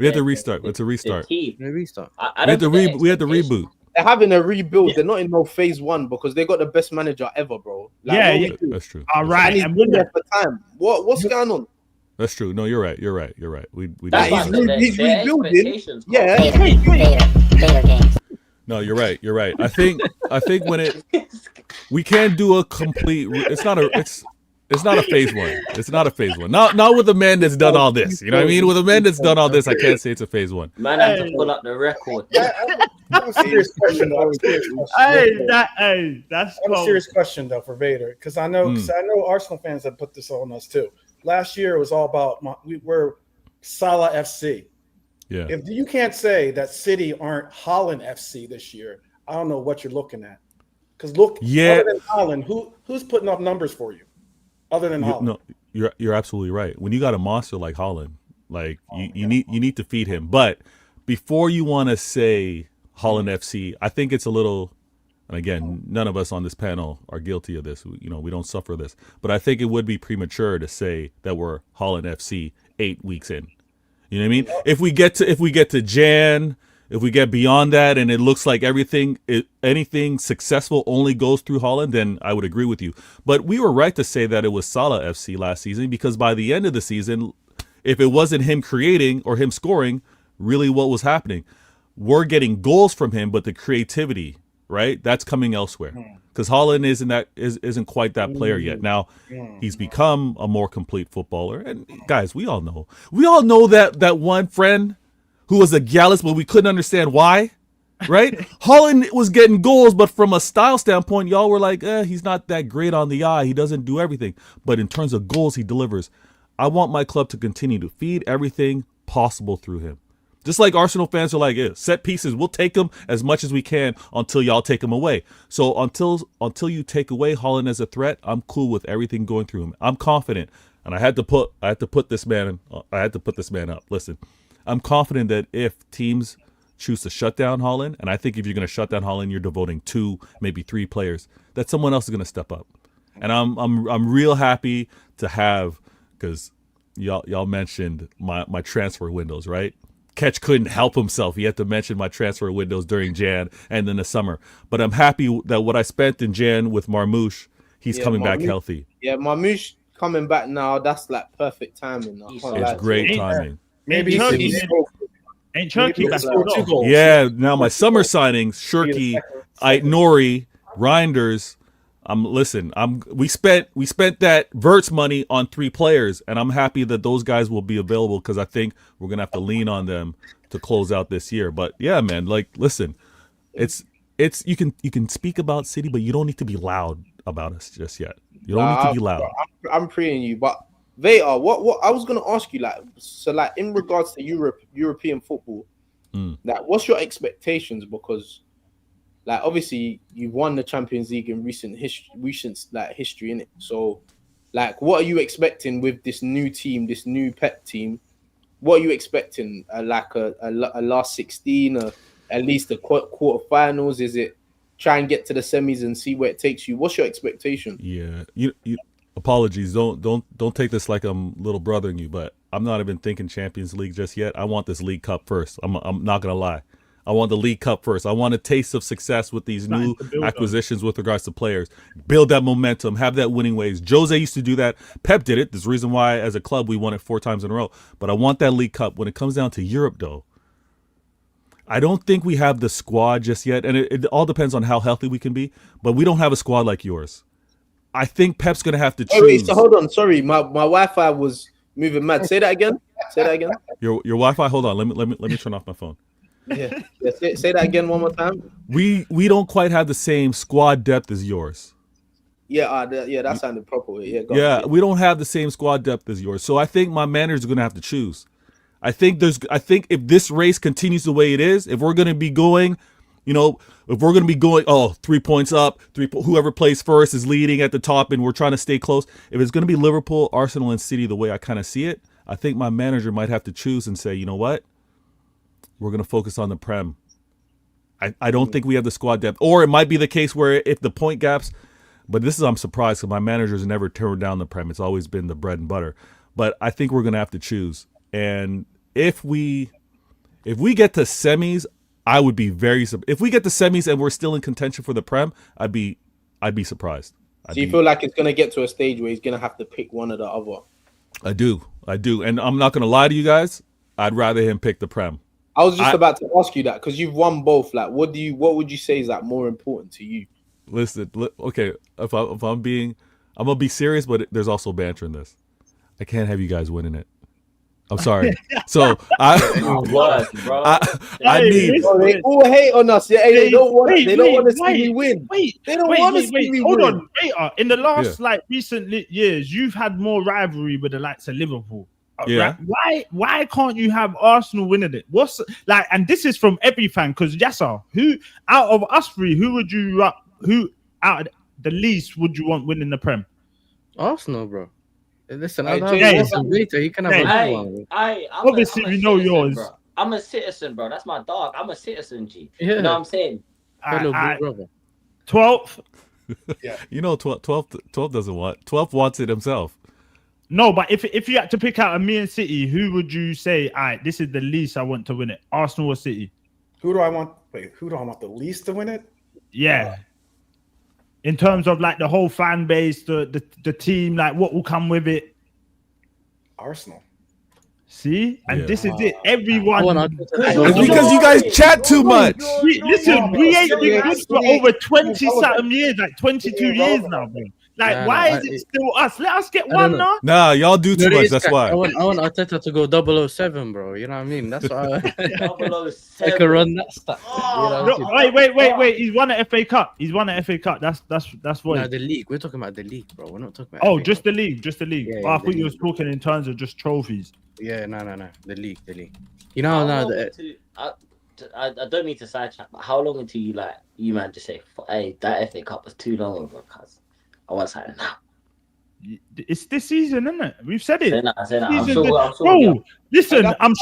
have to restart. It's a restart. We restart. We had to reboot. They're having a rebuild. Yeah. They're not in no phase 1 because they got the best manager ever, bro. Like, that's true. All right, and he's been there for time. What's going on? That's true. No, you're right. You're right. We he's rebuilding. Yeah. Vator games. No, you're right. I think when we can't do a complete. It's not a phase 1. It's not a phase 1. Not with a man that's done all this. You know what I mean? With a man that's done all this, I can't say it's a phase 1. Man, I have to pull up the record. I have a serious question, though. That's a serious question, though, for Vator, because I know Arsenal fans have put this on us too. Last year it was all about we're Salah FC. Yeah. If you can't say that City aren't Haaland FC this year, I don't know what you're looking at. Because other than Haaland, who's putting up numbers for you? Other than Haaland. No, you're absolutely right. When you got a monster like Haaland, like you need to feed him. But before you want to say Haaland FC, I think it's a little, and again, none of us on this panel are guilty of this. We don't suffer this. But I think it would be premature to say that we're Haaland FC 8 weeks in. You know what I mean? If we get to Jan, if we get beyond that, and it looks like anything successful only goes through Haaland, then I would agree with you. But we were right to say that it was Salah FC last season, because by the end of the season, if it wasn't him creating or him scoring, really what was happening? We're getting goals from him, but the creativity, right? That's coming elsewhere. Because Haaland isn't quite that player yet. Now he's become a more complete footballer. And guys, we all know that one friend who was a Gallus, but we couldn't understand why, right? Haaland was getting goals, but from a style standpoint, y'all were like, he's not that great on the eye. He doesn't do everything. But in terms of goals, he delivers. I want my club to continue to feed everything possible through him. Just like Arsenal fans are like, set pieces, we'll take them as much as we can until y'all take them away. So until you take away Haaland as a threat, I'm cool with everything going through him. I'm confident, and I had to put this man up. Listen, I'm confident that if teams choose to shut down Haaland, and I think if you're going to shut down Haaland, you're devoting 2, maybe 3 players, that someone else is going to step up. And I'm real happy to have, because y'all mentioned my transfer windows, right? Ketch couldn't help himself. He had to mention my transfer windows during Jan and then the summer. But I'm happy that what I spent in Jan with Marmouche, he's coming back healthy. Yeah, Marmouche coming back now. That's like perfect timing. It's great timing. Maybe Ain't Turkey back? Yeah, now my summer signings, Shirky, Nori, Reinders. We spent that Verts money on 3 players, and I'm happy that those guys will be available because I think we're gonna have to lean on them to close out this year. But yeah, man, like listen, it's you can speak about City, but you don't need to be loud about us just yet. You don't need to be loud. I'm preying you, but Vator, what I was gonna ask you, like, so like in regards to European football, like what's your expectations? Because like obviously you've won the Champions League in recent history in it. So like what are you expecting with this new team, this new Pep team? What are you expecting? Like a last 16, at least the quarterfinals? Is it try and get to the semis and see where it takes you? What's your expectation? Yeah, you apologies. Don't take this like I'm little brothering you, but I'm not even thinking Champions League just yet. I want this League Cup first. I'm not gonna lie. I want the League Cup first. I want a taste of success with these new acquisitions with regards to players. Build that momentum, have that winning ways. Jose used to do that. Pep did it. There's a reason why, as a club, we won it 4 times in a row. But I want that League Cup. When it comes down to Europe, though, I don't think we have the squad just yet. And it all depends on how healthy we can be. But we don't have a squad like yours. I think Pep's going to have to choose. Wait, so hold on. Sorry, my Wi-Fi was moving mad. Say that again. Your Wi-Fi, hold on. Let me turn off my phone. Yeah. Say that again one more time. We don't quite have the same squad depth as yours. Yeah, that sounded proper. Yeah, we don't have the same squad depth as yours. So I think my manager's going to have to choose. I think if this race continues the way it is, if we're going to be going, if we're going to be going, 3 points up, whoever plays first is leading at the top and we're trying to stay close. If it's going to be Liverpool, Arsenal, and City the way I kind of see it, I think my manager might have to choose and say, you know what? We're going to focus on the Prem. I don't think we have the squad depth. Or it might be the case where if the point gaps, but I'm surprised because my manager's never turned down the Prem. It's always been the bread and butter. But I think we're going to have to choose. And if we get to semis, I would be very surprised. If we get to semis and we're still in contention for the Prem, I'd be surprised. So you feel like it's going to get to a stage where he's going to have to pick one or the other? I do. And I'm not going to lie to you guys. I'd rather him pick the Prem. I was just about to ask you that because you've won both. Like, what would you say is like more important to you? Listen, okay. If I'm gonna be serious, but there's also banter in this. I can't have you guys winning it. I'm sorry. So I need. They all hate on us. Yeah, they don't want to see me win. They don't want to see me win. Hold on. In the last recent years, you've had more rivalry with the likes of Liverpool. Yeah. Why can't you have Arsenal winning it? What's like? And this is from every fan because Yasser, who out of us 3, who out of the least would you want winning the Prem? Arsenal, bro. Listen, He can have one. Obviously, we know yours. Bro. I'm a citizen, bro. That's my dog. I'm a citizen, G. Yeah. You know what I'm saying? Hello, brother. 12th. Yeah. 12 doesn't want. 12 wants it himself. No, but if you had to pick out a Me and City, who would you say, all right, this is the least I want to win it? Arsenal or City? Who do I want the least to win it? Yeah. In terms of like the whole fan base, the team, like what will come with it? Arsenal. See? And this is it. Everyone. It's because you guys chat too much. Listen, we ain't been good for over 20-something years, like 22 years now, bro. Like, why is it still us? Let us get one now. Nah, y'all do too much. That's why. I want Arteta to go 007, bro. You know what I mean? That's why. 007. I can run that stuff. Wait. He's won an FA Cup. That's what. No, the league. We're talking about the league, bro. We're not talking about. Just the league. Yeah, I thought you was talking in terms of just trophies. Yeah, no. The league. You know, I don't mean to sidetrack, but how long until you man just say, hey, that FA Cup was too long ago, cuz I want something now. It's this season, isn't it? We've said it. I'm sure, bro, listen, I'm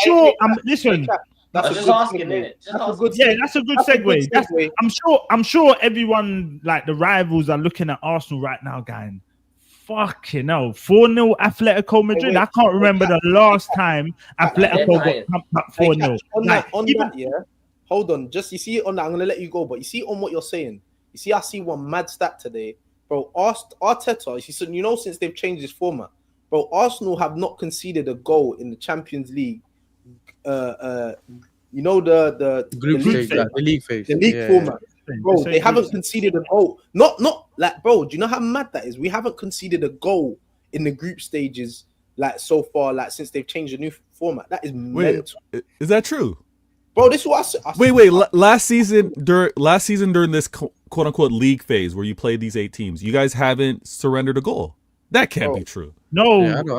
listen. That's just asking, innit? That's a good segue. I'm sure everyone, like the rivals, are looking at Arsenal right now, going, Fucking hell. 4-0 Atletico Madrid. I can't remember the last time Atletico got pumped up 4-0. On that, yeah. Hold on. Just, you see on that, I'm going to let you go. But you see on what you're saying. You see, I see one mad stat today. Bro, Arteta, since they've changed this format, bro, Arsenal have not conceded a goal in the Champions League. The league phase. The league format. Bro, they haven't conceded a goal. Not like, bro, do you know how mad that is? We haven't conceded a goal in the group stages like so far, like since they've changed the new format. That is mental. Is that true? Bro, this is what I said. Wait. Last season during this quote unquote league phase where you played these 8 teams, you guys haven't surrendered a goal. That can't be true. No, At the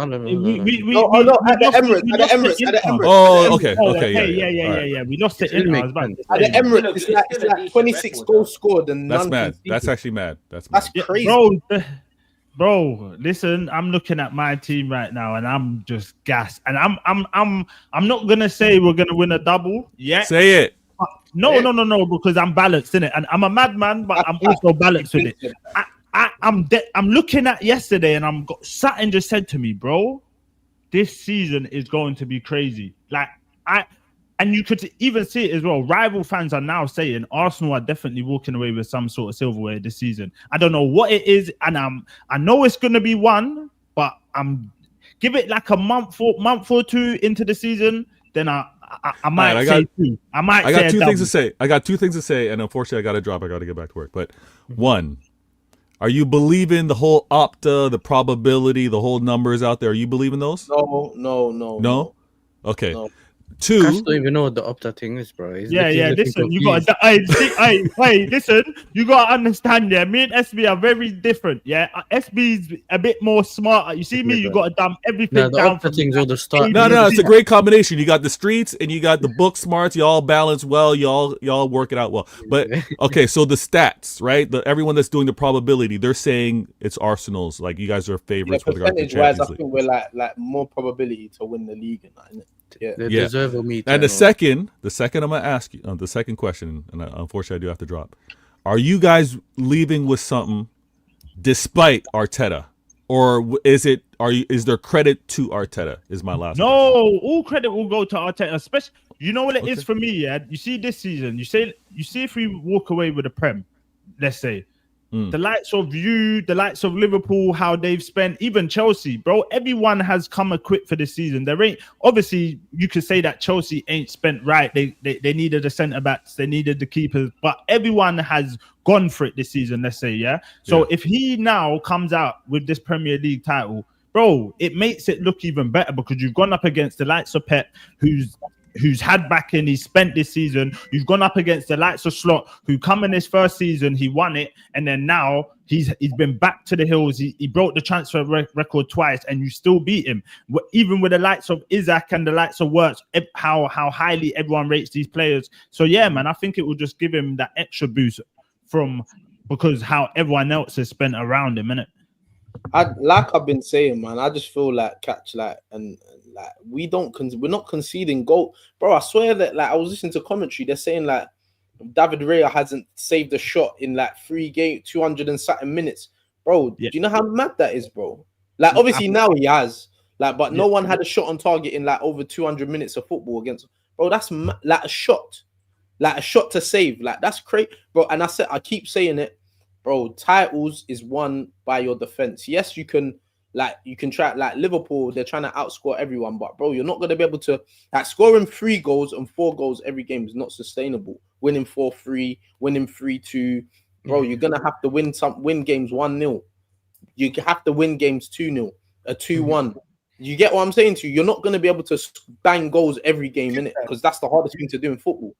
Emirates. Oh, okay. Yeah. We lost it in At the Emirates, it's like 26 goals scored and that's none mad. conceded. That's actually mad. That's crazy, bro. Listen, I'm looking at my team right now, and I'm just gassed. And I'm not gonna say we're gonna win a double yet. Say it. No, because I'm balanced in it, and I'm a madman, but I'm also balanced with it. I'm looking at yesterday, and something just said to me, bro, this season is going to be crazy. And you could even see it as well. Rival fans are now saying Arsenal are definitely walking away with some sort of silverware this season. I don't know what it is, and I know it's going to be one, but give it like a month or two into the season, then I might say two. I got two things to say. I got 2 things to say, and unfortunately, I got to drop. I got to get back to work. But one. Are you believing the whole Opta, the probability, the whole numbers out there? Are you believing those? No. Okay. No. 2. I don't even know what the Opta thing is, bro. Listen, you got to listen, you got to understand, yeah, me and SB are very different, yeah. SB's a bit more smarter. You see me, you got to dump everything down. The Opta thing's all the start. No, it's a great combination. You got the streets and you got the book smarts. You all balance well. Y'all work it out well. But okay, so the stats, right? Everyone that's doing the probability, they're saying it's Arsenal's. Like you guys are favorites with regard to the Champions League. I think we're like more probability to win the league and that, isn't it? They deserve a meet. And the second I'm gonna ask you the second question, and unfortunately I do have to drop. Are you guys leaving with something despite Arteta, or is there credit to Arteta? Is my last. No, question. All credit will go to Arteta. Especially, you know what it is for me. Yeah, you see this season. You see if we walk away with a Prem, let's say. The likes of the likes of Liverpool, how they've spent, even Chelsea, bro. Everyone has come equipped for this season. Obviously you could say that Chelsea ain't spent right. They needed the centre backs, they needed the keepers, but everyone has gone for it this season. Let's say, yeah. So if he now comes out with this Premier League title, bro, it makes it look even better because you've gone up against the likes of Pep, who's had backing, he's spent this season. You've gone up against the likes of Slot, who come in his first season, he won it, and then now he's been back to the hills. He broke the transfer record twice, and you still beat him. Even with the likes of Isaac and the likes of Wirtz, how highly everyone rates these players. So yeah, man, I think it will just give him that extra boost because how everyone else has spent around him, innit? Like I've been saying, man, I just feel like we're not conceding goal, bro. I swear that I was listening to commentary. They're saying David Raya hasn't saved a shot in 3 games, 200 and something minutes, bro. Yeah. Do you know how mad that is, bro? Obviously now he has, but no one had a shot on target in over 200 minutes of football against, bro. That's a shot to save. That's crazy, bro. And I keep saying it, bro. Titles is won by your defense. Yes, you can try Liverpool, they're trying to outscore everyone, but bro, you're not going to be able to scoring 3 goals and 4 goals every game is not sustainable. Winning 4-3, winning 3-2, bro, you're going to have to win games 1-0. You have to win games 2-0, a 2-1. You get what I'm saying to you? You're not going to be able to bang goals every game, innit? Because that's the hardest thing to do in football.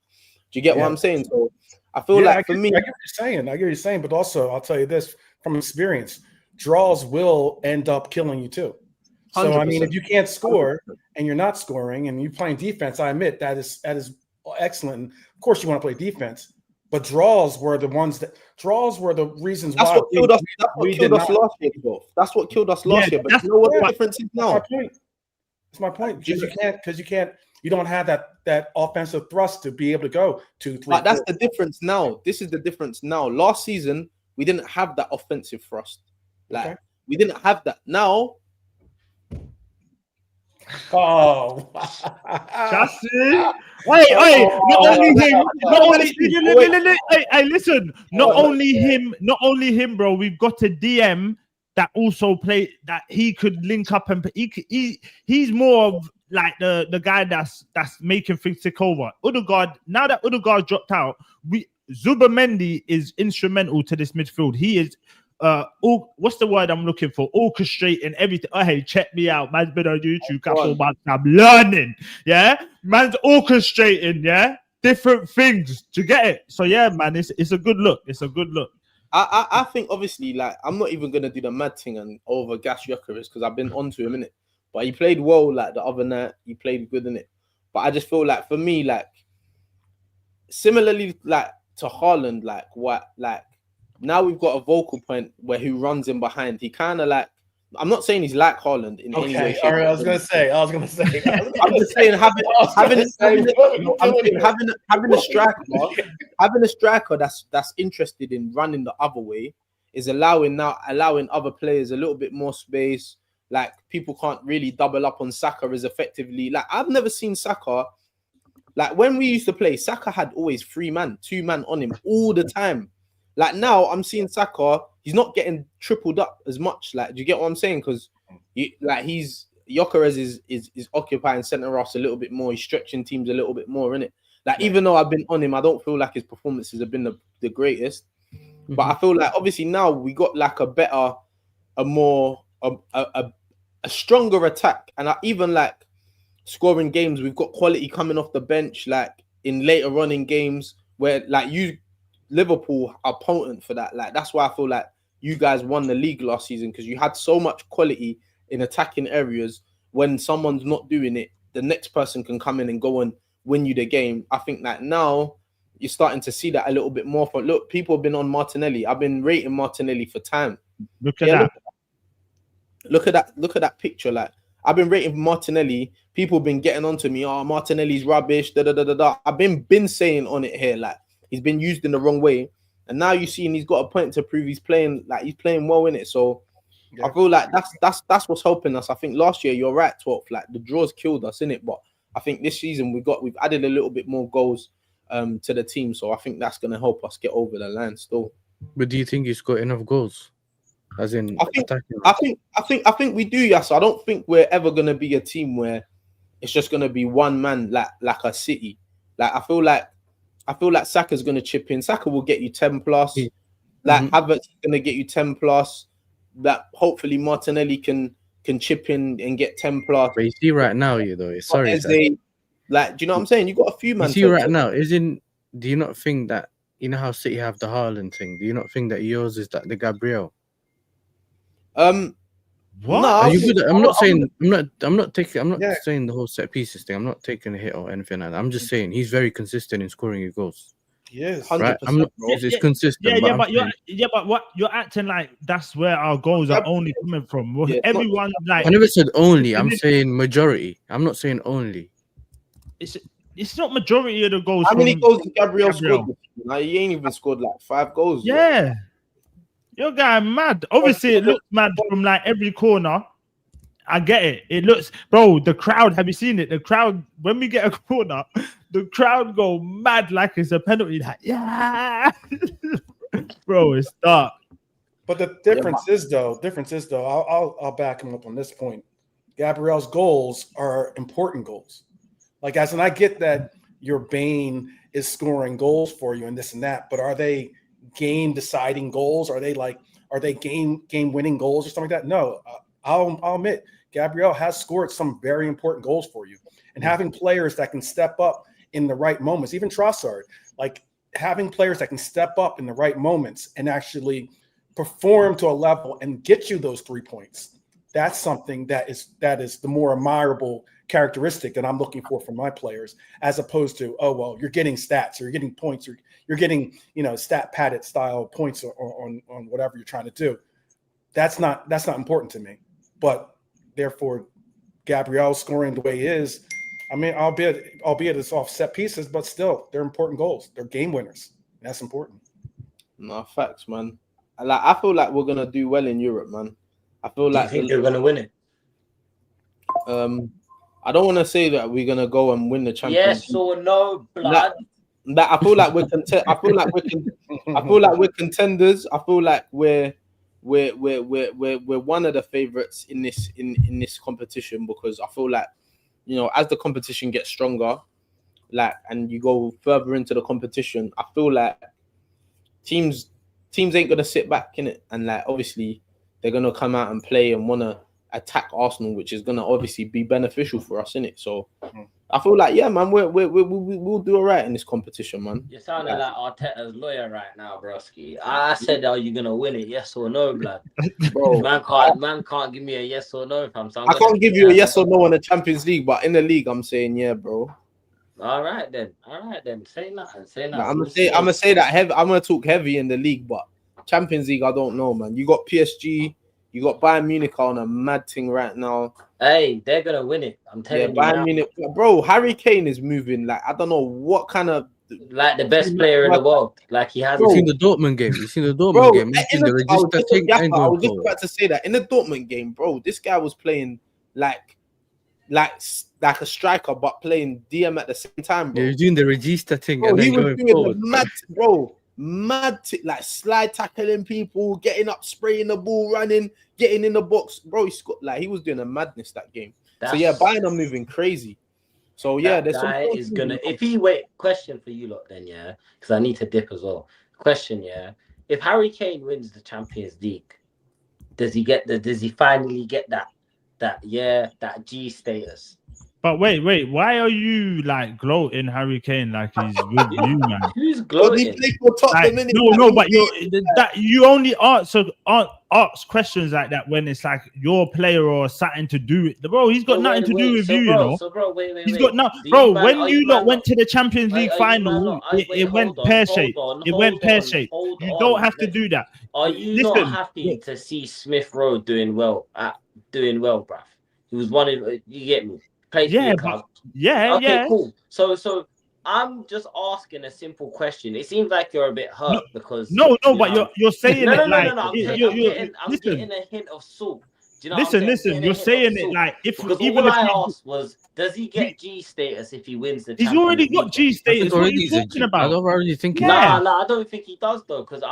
Do you get what I'm saying? So I feel for me, I get what you're saying, but also I'll tell you this from experience. Draws will end up killing you too. So 100%. I mean, if you can't score and you're not scoring and you're playing defense, I admit that is excellent. Of course, you want to play defense, but draws were the reasons that's why. What killed us. That's what killed us last year, bro. That's what killed us last year. But you know what the difference is now? That's my point. Because you don't have that offensive thrust to be able to go 2-3. But that's the difference now. This is the difference now. Last season, we didn't have that offensive thrust. We didn't have that. Now, Oh, Chassis. Hey, not only him, not only hey, listen, not only him, bro. We've got a DM that also play that he could link up and he's more of like the guy that's making things tick over. Odegaard, now that Odegaard dropped out, Zubimendi is instrumental to this midfield. He is what's the word I'm looking for? Orchestrating everything. Oh, hey, check me out. Man's been on YouTube couple months. I'm learning. Yeah, man's orchestrating. Yeah, different things to get it. So yeah, man, it's a good look. It's a good look. I think obviously, like, I'm not even gonna do the mad thing and over Gas Gyökeres because I've been onto him in it. But he played well like the other night. He played good in it. But I just feel like for me, like similarly, like to Haaland, like now we've got a vocal point where who runs in behind. He kind of like, I'm not saying he's like Haaland in any way. All right, I was gonna say. I'm just saying having a striker that's interested in running the other way is allowing other players a little bit more space. Like people can't really double up on Saka as effectively. Like I've never seen Saka. Like when we used to play, Saka had always 2 man on him all the time. Like now, I'm seeing Saka. He's not getting tripled up as much. Like, do you get what I'm saying? Because Gyökeres is occupying centre halves a little bit more. He's stretching teams a little bit more, innit? Like, even though I've been on him, I don't feel like his performances have been the greatest. Mm-hmm. But I feel like obviously now we got like a stronger attack, and even like scoring games, we've got quality coming off the bench. Like in later running games where like Liverpool are potent for that. Like that's why I feel like you guys won the league last season because you had so much quality in attacking areas. When someone's not doing it, the next person can come in and go and win you the game. I think that now you're starting to see that a little bit more. Look, people have been on Martinelli. I've been rating Martinelli for time. Look at that. Look at that picture. Like I've been rating Martinelli. People have been getting onto me. Oh, Martinelli's rubbish. I've been saying on it here like. He's been used in the wrong way, and now you see, and he's got a point to prove he's playing well in it. So yeah. I feel like that's what's helping us. I think last year you're right, 12th. Like the draws killed us in it, but I think this season we've added a little bit more goals to the team. So I think that's going to help us get over the line still. But do you think he's got enough goals? As in, I think we do. Yes, I don't think we're ever going to be a team where it's just going to be one man like a City. Like I feel like Saka's going to chip in. Saka will get you 10 plus. Like Havertz is going to get you 10 plus. That hopefully Martinelli can chip in and get 10 plus. But you see right now, do you know what I'm saying? You got a few man. You see right now, do you not think that, you know how City have the Haaland thing? Do you not think that yours is that the Gabriel? What? No, I'm not saying the whole set pieces thing. I'm not taking a hit or anything like that. I'm just saying he's very consistent in scoring your goals. Yes, right. It's consistent. But what you're acting like that's where our goals are only coming from. Everyone like I never said only. I'm saying majority. I'm not saying only. It's not majority of the goals. How many goals did Gabriel scored? Like, he ain't even scored like 5 goals. Yeah. Bro. Your guy mad. Obviously, it looks mad from like every corner. I get it. It looks, bro. The crowd. Have you seen it? The crowd. When we get a corner, the crowd go mad like it's a penalty. Like, yeah, bro, it's dark. But the difference is though. I'll back him up on this point. Gabriel's goals are important goals. Like, as in, I get that your Bane is scoring goals for you and this and that, but are they game deciding goals? Are they game winning goals or something like that? No, I'll admit Gabriel has scored some very important goals for you, and having players that can step up in the right moments, even Trossard, like having players that can step up in the right moments and actually perform to a level and get you those 3 points. That's something that is the more admirable characteristic that I'm looking for from my players, as opposed to, oh, well, you're getting stats or you're getting points or you're getting, stat padded style points on whatever you're trying to do. That's not important to me. But therefore, Gabriel scoring the way he is, I mean, albeit it's off set pieces, but still, they're important goals. They're game winners. And that's important. No, facts, man. I feel like we're gonna do well in Europe, man. I feel Do you like think they're gonna win it? I don't want to say that we're gonna go and win the Champions Yes or no, blood? That I feel like we're I feel like we're contenders. I feel like we're one of the favorites in this competition, because I feel like, you know, as the competition gets stronger, like, and you go further into the competition, I feel like teams ain't gonna sit back in it, and like obviously they're gonna come out and play and wanna attack Arsenal, which is gonna obviously be beneficial for us in it. So I feel like, yeah, man, we'll do all right in this competition, man. You're sounding like Arteta's lawyer right now, broski. I said, are you gonna win it? Yes or no, blood? Bro, Man can't give me a yes or no, fam. So I can't give you a yes or no in the Champions League, but in the league, I'm saying yeah, bro. All right then. Say nothing. I'm gonna say that heavy. I'm gonna talk heavy in the league, but Champions League, I don't know, man. You got PSG, you got Bayern Munich on a mad thing right now. Hey, they're gonna win it. I'm telling you. Bayern Munich, bro. Harry Kane is moving like, I don't know what kind of, like the best player in the world. Like he has. You seen the Dortmund game? You seen the Dortmund bro, game? I was just about to say that in the Dortmund game, bro. This guy was playing like a striker, but playing DM at the same time, bro. Yeah, he's doing the Regista thing, Bro, and he then was going doing forward. mad, like slide tackling people, getting up, spraying the ball, running, getting in the box, bro. He was doing a madness that game. So yeah, Bayern are moving crazy. So yeah, there's some. Is gonna. If he question for you lot then, yeah, because I need to dip as well. Question, yeah. If Harry Kane wins the Champions League, does he finally get that G status? But wait, why are you like gloating Harry Kane like he's with you, man? Who's gloating? Like, no, but you only answer ask questions like that when it's like your player or something to do with bro. He's got nothing to do with you, you know. So bro, wait. He's got no, bro. When you lot went to the Champions League final, it went pear shaped. It went pear shaped. You don't have to do that. Are you not happy to see Smith Rowe doing well, bruv? He was one of, you get me. Yeah, okay, cool. So I'm just asking a simple question. It seems like you're a bit hurt because but you're saying it like I'm getting a hint of salt. Do you know listen. You're saying it like all I asked was, does he get G status if he wins the? He's already got G status. What are you talking about? I don't already think. Nah, I don't think he does though. Because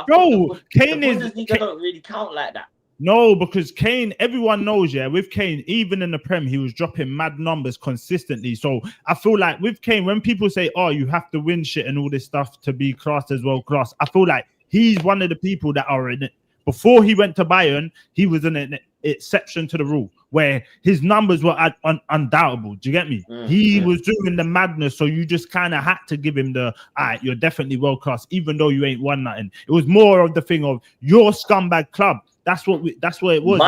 Kane is. Bundesliga don't really count like that. No, because Kane, everyone knows, with Kane, even in the Prem, he was dropping mad numbers consistently. So I feel like with Kane, when people say, oh, you have to win shit and all this stuff to be classed as world class, I feel like he's one of the people that are in it. Before he went to Bayern, he was an exception to the rule where his numbers were undoubtable. Do you get me? He was doing the madness, so you just kind of had to give him the, all right, you're definitely world class, even though you ain't won nothing. It was more of the thing of your scumbag club. That's what it was.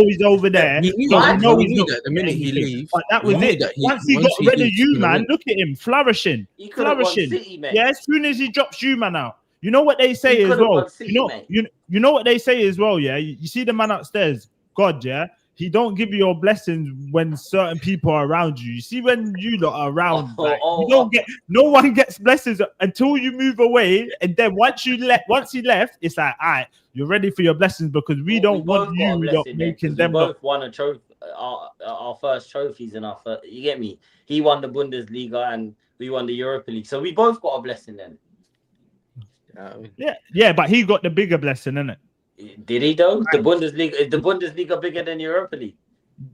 He's over there. The minute he leaves. But that was it. Once he got rid of you, man, look at him flourishing. City, as soon as he drops you, man, out. You know what they say as well. You know what they say as well. Yeah, you see the man upstairs. God, yeah. He don't give you your blessings when certain people are around you. You see, when you lot are around, you don't get. No one gets blessings until you move away, and then once he left, it's like, all right, you're ready for your blessings because we don't want you lot making them. We both won a trophy, our first trophies in our first. You get me? He won the Bundesliga and we won the Europa League, so we both got a blessing then. Yeah, but he got the bigger blessing, innit? Did he though? The Bundesliga bigger than Europa League?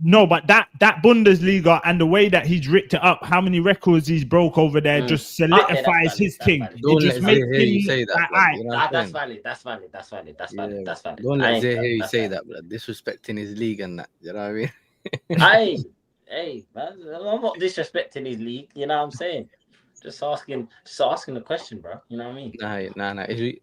No, but that Bundesliga and the way that he's ripped it up, how many records he's broke over there, just solidifies his thing. Don't let Zay hear you say that. That's valid. Don't let Zay hear you say that, blood. Disrespecting his league and that. You know what I mean? Hey, man, I'm not disrespecting his league. You know what I'm saying? Just asking the question, bro. You know what I mean?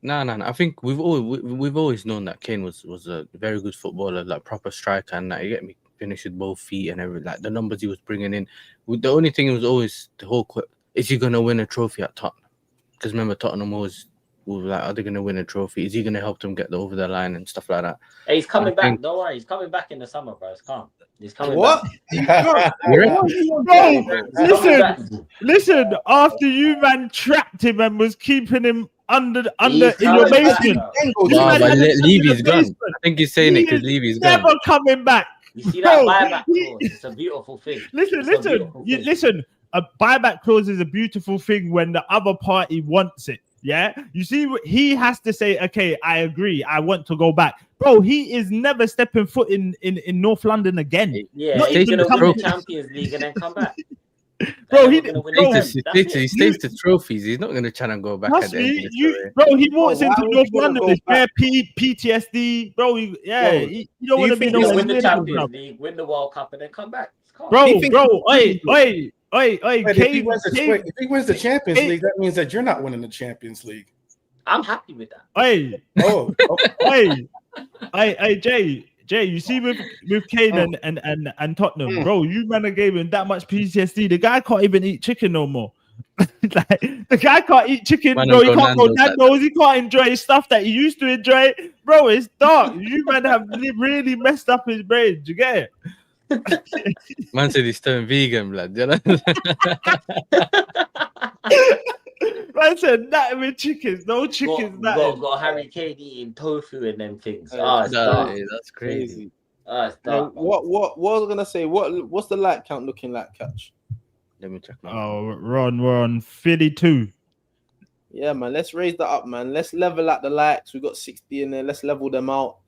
No. I think we've always known that Kane was a very good footballer, like proper striker, and that, you get me, finished with both feet and everything. Like the numbers he was bringing in. The only thing was always the whole is he gonna win a trophy at Tottenham? Because remember, Tottenham was like, are they gonna win a trophy? Is he gonna help them get over the line and stuff like that? Hey, he's coming back. Don't worry, he's coming back in the summer, bro. It's calm. He's coming back. Bro, listen. After you man trapped him and was keeping him under He's in your coming back, basement. bro. This Nah, man but had it under Levy's the gone. basement. I think he's saying it He because is Levy's never gone. coming back. You see that Bro, buyback clause? It's a beautiful thing. Listen, It's a beautiful thing. listen. A buyback clause is a beautiful thing when the other party wants it. Yeah, you see, he has to say, "Okay, I agree. I want to go back." Bro, he is never stepping foot in North London again. Yeah, Not he's even gonna win coming. the Champions League and then come back. Bro, And he then we're gonna win bro, the He Prem. That's stays it. to trophies. He's not going to try and go back trust at the end of me, his you, career. bro. He walks Bro, why into would North you wanna London. go There's bare back? PTSD, bro. You Bro, don't do want you to be think no he's He'll win the American, Champions bro. League, win the World Cup, and then come back. It's calm. Do you Bro, think bro, he's oi. Wait, Cave, if he wins the Champions Cave- League, that means that you're not winning the Champions League. I'm happy with that. oi, Oh, okay. Jay, you see with Kane and Tottenham, bro, you man are giving that much PTSD. The guy can't even eat chicken no more. Like, the guy can't eat chicken, Man, bro. He go can't go Nando's like Nando's. He can't enjoy stuff that he used to enjoy. Bro, it's dark. You man have really messed up his brain. Do you get it? Man said he's turning vegan, blood. You know? Man said that with chickens, no chickens. Got Harry Kane eating tofu and them things. Nah, It's dark. That's crazy. It's Now, dark. what was I gonna say? What's the like count looking like, Catch? Let me check now. Oh, we're on Philly 2. Yeah, man. Let's raise that up, man. Let's level out the likes. We got 60 in there. Let's level them out.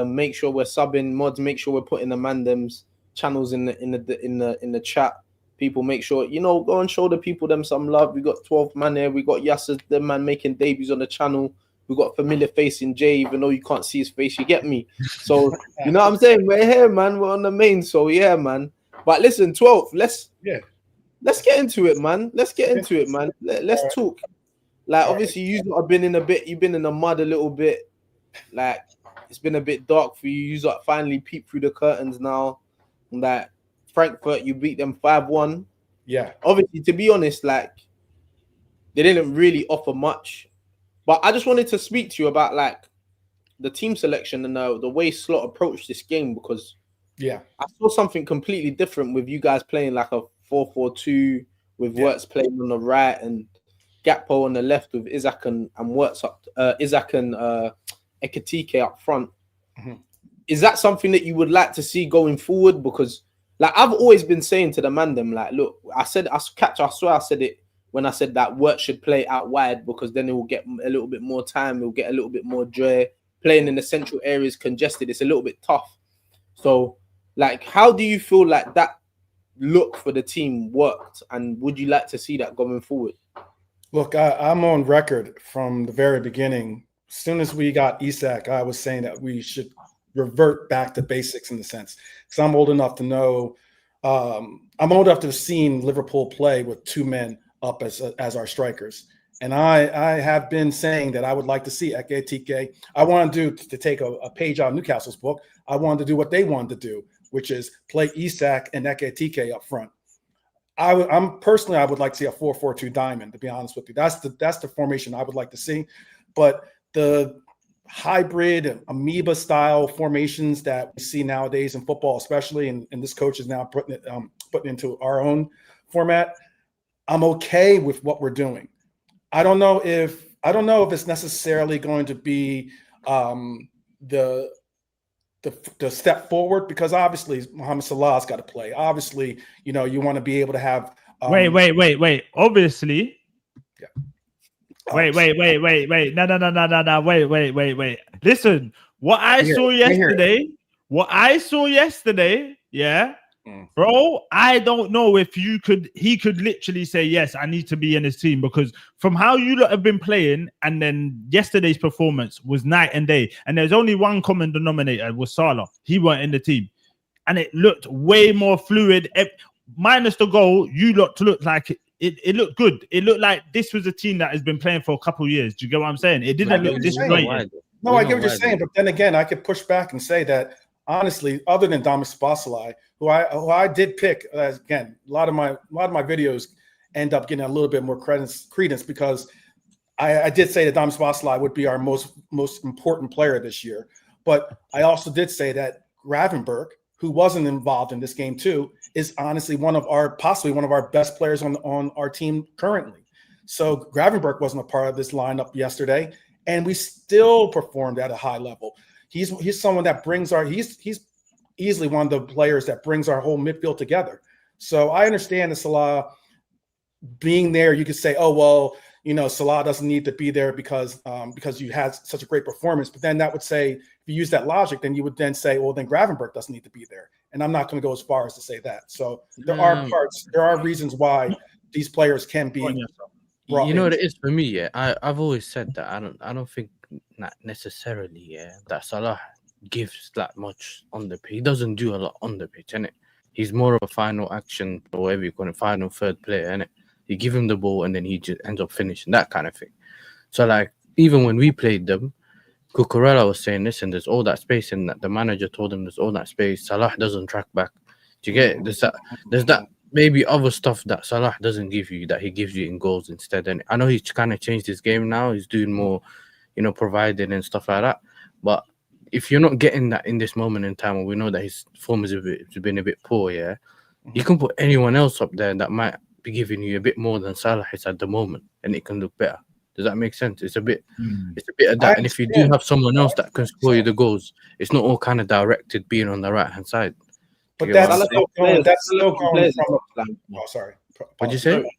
Make sure we're subbing mods. Make sure we're putting the Mandem's channels in the chat. People, make sure go and show the people them some love. We got 12 man here. We got Yasser, the man making debuts on the channel. We got familiar face in Jay, even though you can't see his face. You get me? So you know what I'm saying? We're here, man. We're on the main. So yeah, man. But listen, 12. Let's get into it, man. Let's get into it, man. Let's talk. Like, obviously, you've been in you've been in the mud a little bit. Like, it's been a bit dark for you. You finally peep through the curtains now. Like, Frankfurt, you beat them 5-1. Yeah. Obviously, to be honest, like, they didn't really offer much. But I just wanted to speak to you about, like, the team selection and the way Slot approached this game, because I saw something completely different with you guys playing like a 4-4-2 with Wirtz playing on the right and Gakpo on the left with Isaac and Wirtz up, Isaac and Ekitike up front. Mm-hmm. Is that something that you would like to see going forward? Because, like, I've always been saying to the Mandem, like, look, I swear I said it when I said that Wirtz should play out wide, because then it will get a little bit more time, he'll get a little bit more joy. Playing in the central areas congested, it's a little bit tough. So, like, how do you feel like that look for the team worked, and would you like to see that going forward? Look, I'm on record from the very beginning. As soon as we got Isak, I was saying that we should revert back to basics in a sense. Because I'm old enough to know, I'm old enough to have seen Liverpool play with two men up as our strikers. And I have been saying that I would like to see Ekitike. I want to take a page out of Newcastle's book. I wanted to do what they wanted to do, which is play Isak and Ekitike up front. I would like to see a 4-4-2 diamond, to be honest with you. That's the formation I would like to see. But the hybrid amoeba style formations that we see nowadays in football, especially, and this coach is now putting it into our own format, I'm okay with what we're doing. I don't know if it's necessarily going to be the step forward, because obviously Mohamed Salah's got to play. Obviously, you want to be able to have. Wait. Obviously. Yeah. Wait. No. Wait. Listen, what I saw yesterday, yeah. Bro, I don't know if he could literally say, yes, I need to be in his team, because from how you lot have been playing, and then yesterday's performance was night and day. And there's only one common denominator, was Salah. He weren't in the team. And it looked way more fluid. Minus the goal, you lot looked like it looked good. It looked like this was a team that has been playing for a couple of years. Do you get what I'm saying? It didn't look disjointed. No, I get what you're saying, but then again, I could push back and say that, honestly, other than Damas Basalai, who I did pick, again, a lot of my videos end up getting a little bit more credence because I did say that Damas Basalai would be our most important player this year. But I also did say that Gravenberg, who wasn't involved in this game too, is honestly possibly one of our best players on our team currently. So Gravenberch wasn't a part of this lineup yesterday, and we still performed at a high level. He's someone that brings he's easily one of the players that brings our whole midfield together. So I understand the Salah being there. You could say, oh, well, Salah doesn't need to be there because you had such a great performance. But then that would say, if you use that logic, then you would then say, well, then Gravenberch doesn't need to be there. And I'm not going to go as far as to say that. So there are reasons why these players can be. You know what it is for me, yeah. I've always said that I don't think not necessarily, yeah, that Salah gives that much on the pitch. He doesn't do a lot on the pitch, innit? He's more of a final action, or whatever you call it, final third player, innit? You give him the ball and then he just ends up finishing, that kind of thing. So like even when we played them, Cucurella was saying, listen, there's all that space, and that the manager told him there's all that space. Salah doesn't track back. Do you get it? There's that maybe other stuff that Salah doesn't give you that he gives you in goals instead. And I know he's kind of changed his game now. He's doing more, providing and stuff like that. But if you're not getting that in this moment in time, where we know that his form has been a bit poor, yeah, you can put anyone else up there that might be giving you a bit more than Salah is at the moment, and it can look better. Does that make sense? It's a bit of that. And if you do have someone else that can score you the goals, it's not all kind of directed being on the right hand side. But that's still going from oh, sorry. What'd you say?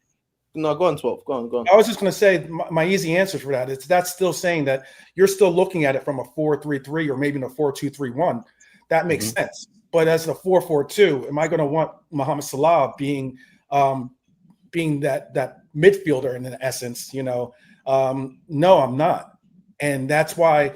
No, go on, 12. Go on. I was just going to say my easy answer for that is that's still saying that you're still looking at it from a 4-3-3 or maybe in a 4-2-3-1. That makes sense. But as a 4-4-2, am I going to want Mohamed Salah being that midfielder in essence? No, I'm not. And that's why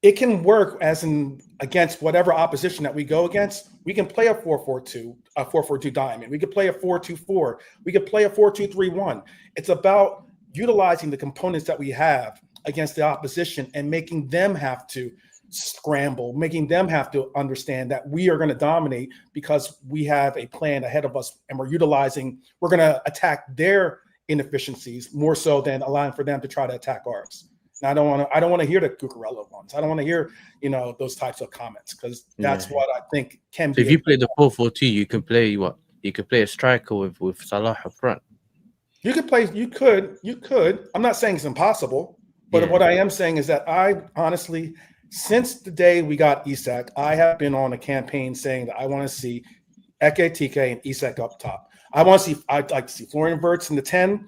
it can work as in against whatever opposition that we go against. We can play a 4-4-2, a 4-4-2 diamond. We could play a 4-2-4. We could play a 4-2-3-1. It's about utilizing the components that we have against the opposition and making them have to scramble, making them have to understand that we are going to dominate because we have a plan ahead of us, and we're going to attack their inefficiencies more so than allowing for them to try to attack ours. And I don't want to hear the Cucurella ones. I don't want to hear, those types of comments, because that's what I think can be. If you play the 4-4-2, you can play what? You could play a striker with Salah up front. You could. I'm not saying it's impossible, but what I am saying is that I honestly, since the day we got Isak, I have been on a campaign saying that I want to see Ekitike and Isak up top. I'd like to see Florian Wirtz in the 10.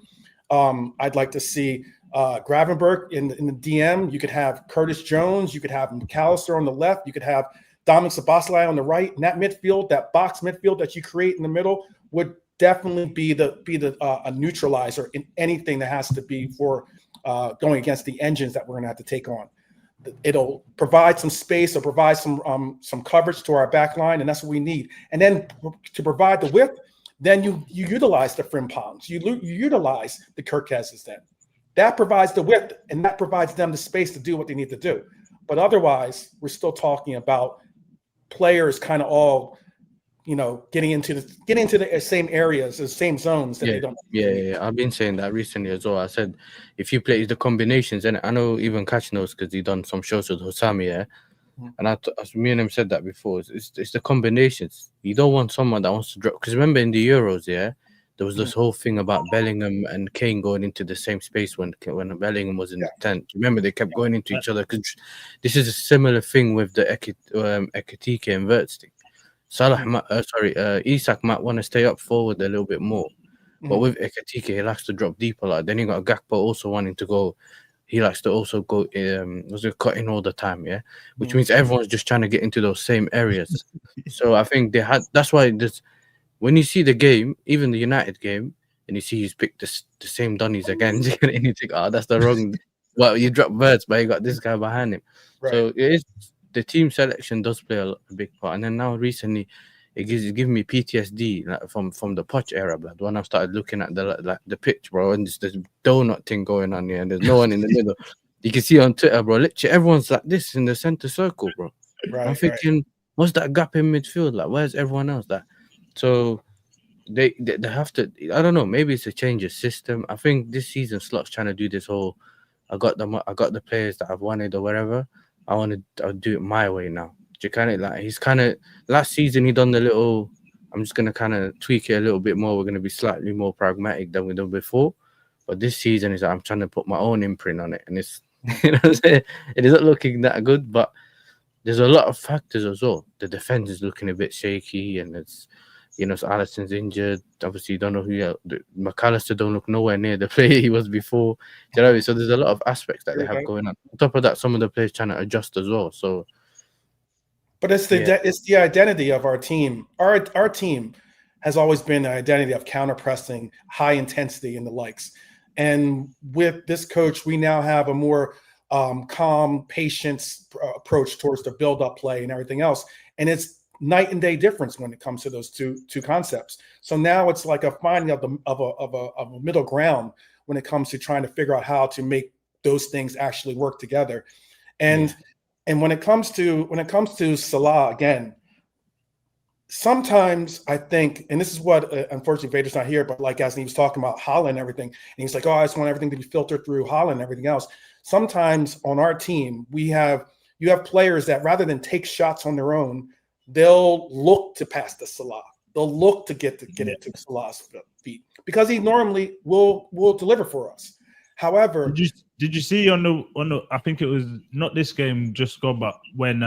I'd like to see Gravenberch in the DM. You could have Curtis Jones. You could have McAllister on the left. You could have Dominic Szoboszlai on the right. And that midfield, that box midfield that you create in the middle, would definitely be a neutralizer in anything that has to be for going against the engines that we're going to have to take on. It'll provide some space or provide some coverage to our back line, and that's what we need. And then to provide the width, then you utilize the Frimpongs. You utilize the Kirkezes then. That provides the width, and that provides them the space to do what they need to do. But otherwise, we're still talking about players kind of all, getting into the same areas, the same zones that they don't. Yeah. I've been saying that recently as well. I said, if you play the combinations, and I know even Catch knows because he done some shows with Hossam, yeah. And me and him said that before. It's the combinations. You don't want someone that wants to drop. Because remember in the Euros, yeah, there was this whole thing about Bellingham and Kane going into the same space when Bellingham was in the tent. Remember, they kept going into each other. Because this is a similar thing with the Ekitike and Wirtz thing. Isak might want to stay up forward a little bit more. But with Ekitike, he likes to drop deeper. Like, then you got Gakpo also wanting to go. He likes to also go cutting all the time, yeah? Which means everyone's just trying to get into those same areas. So I think that's why when you see the game, even the United game, and you see he's picked the same Donnies again, and you think, that's the wrong. Well, you drop Wirtz, but you got this guy behind him. Right. So it is the team selection does play a big part. And then now recently, it's giving me PTSD from the Poch era, blood. When I started looking at the pitch, bro, and there's donut thing going on here, and there's no one in the middle. You can see on Twitter, bro, literally everyone's like this in the center circle, bro. Right, I'm thinking, what's that gap in midfield? Like, where's everyone else? So they have to. I don't know. Maybe it's a change of system. I think this season Slot's trying to do this whole. I got the players that I've wanted or whatever. I'll do it my way now. He's kind of last season he done the little. I'm just gonna kind of tweak it a little bit more. We're gonna be slightly more pragmatic than we done before. But this season is like, I'm trying to put my own imprint on it, and it's you know what I'm saying? It isn't looking that good, but there's a lot of factors as well. The defense is looking a bit shaky, and it's so Alisson's injured. Obviously, you don't know McAllister don't look nowhere near the player he was before. Do you know what I mean? So there's a lot of aspects that they have going on. On top of that, some of the players trying to adjust as well. So, but it's the identity of our team. Our team has always been an identity of counter pressing, high intensity, and the likes. And with this coach, we now have a more calm, patient approach towards the build-up play and everything else. And it's night and day difference when it comes to those two concepts. So now it's like a finding of a middle ground when it comes to trying to figure out how to make those things actually work together. And when it comes to Salah again, sometimes I think, and this is what unfortunately Vader's not here, but like as he was talking about Haaland and everything, and he's like, oh, I just want everything to be filtered through Haaland and everything else. Sometimes on our team, you have players that rather than take shots on their own, they'll look to pass to Salah. They'll look to get it to Salah's feet because he normally will deliver for us. However, did you see on the I think it was not this game just gone, but when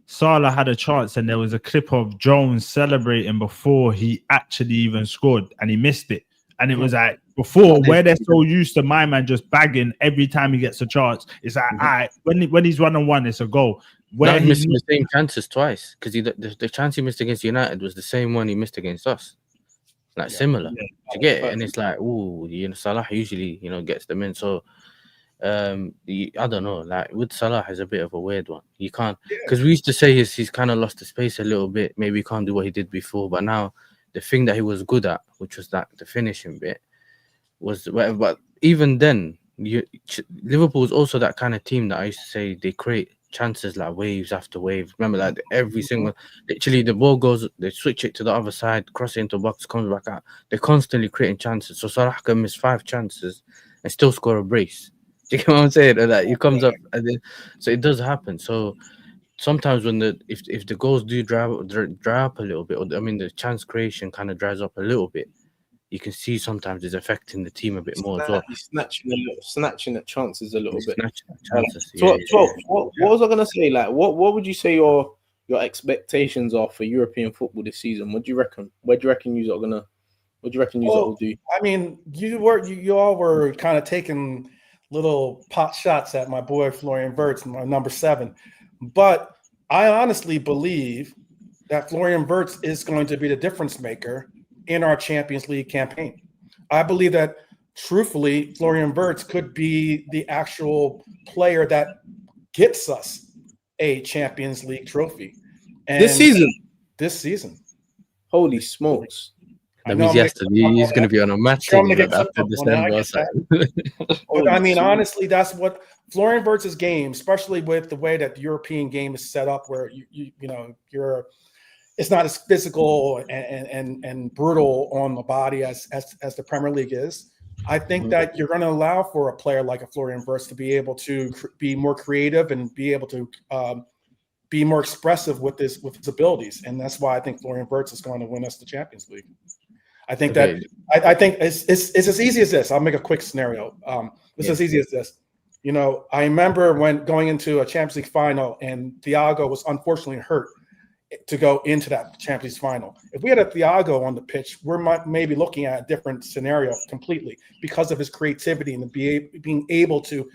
Salah had a chance and there was a clip of Jones celebrating before he actually even scored and he missed it. And it was like before where they're so used to my man just bagging every time he gets a chance. It's like, all right, when he's 1-on-1, it's a goal. Where he's missing the same chances twice because the chance he missed against United was the same one he missed against us. Like similar. Yeah. You get it? And it's like, Salah usually, gets them in. So I don't know. Like with Salah is a bit of a weird one. You can't because we used to say he's kind of lost the space a little bit. Maybe he can't do what he did before, but now the thing that he was good at, which was that the finishing bit, was whatever. But even then, Liverpool was also that kind of team that I used to say they create chances like waves after waves. Remember, like every single, literally the ball goes, they switch it to the other side, cross it into box, comes back out. They're constantly creating chances. So Salah can miss 5 chances and still score a brace. Do you get what I'm saying? Like he comes up, and then, so it does happen. So sometimes when if the goals do dry up a little bit, or the chance creation kind of dries up a little bit, you can see sometimes it's affecting the team a bit more as well. Snatching at chances a little bit. Chances, what was I gonna say? Like, what would you say your expectations are for European football this season? What do you reckon? What do you reckon you will do? I mean, you all were kind of taking little pot shots at my boy Florian Wirtz, my number 7, but I honestly believe that Florian Wirtz is going to be the difference maker in our Champions League campaign. I believe that, truthfully, Florian Wirtz could be the actual player that gets us a Champions League trophy. And this season. Holy smokes. That means he's going to be on a match team after December. But I mean, honestly, that's what Florian Wirtz's game, especially with the way that the European game is set up, where it's not as physical and brutal on the body as the Premier League is. I think that you're going to allow for a player like a Florian Wirtz to be able to be more creative and be able to be more expressive with his abilities, and that's why I think Florian Wirtz is going to win us the Champions League. I think that I think it's as easy as this. I'll make a quick scenario. It's as easy as this. I remember when going into a Champions League final, and Thiago was unfortunately hurt to go into that Champions League final. If we had a Thiago on the pitch, we're maybe looking at a different scenario completely because of his creativity and being able to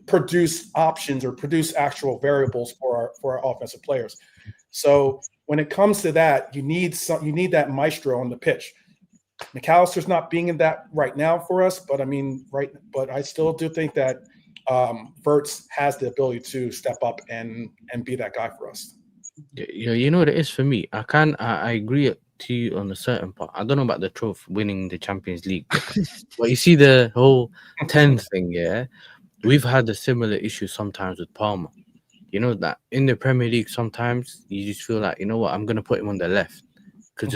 produce options or produce actual variables for our offensive players. So when it comes to that, you need that maestro on the pitch. McAllister's not being in that right now for us, but I still do think that Wirtz has the ability to step up and be that guy for us. You know what it is for me? I agree to you on a certain part. I don't know about the trophy winning the Champions League, but you see the whole 10 thing, yeah. We've had a similar issue sometimes with Palmer. You know that in the Premier League, sometimes you just feel like, you know what, I'm going to put him on the left because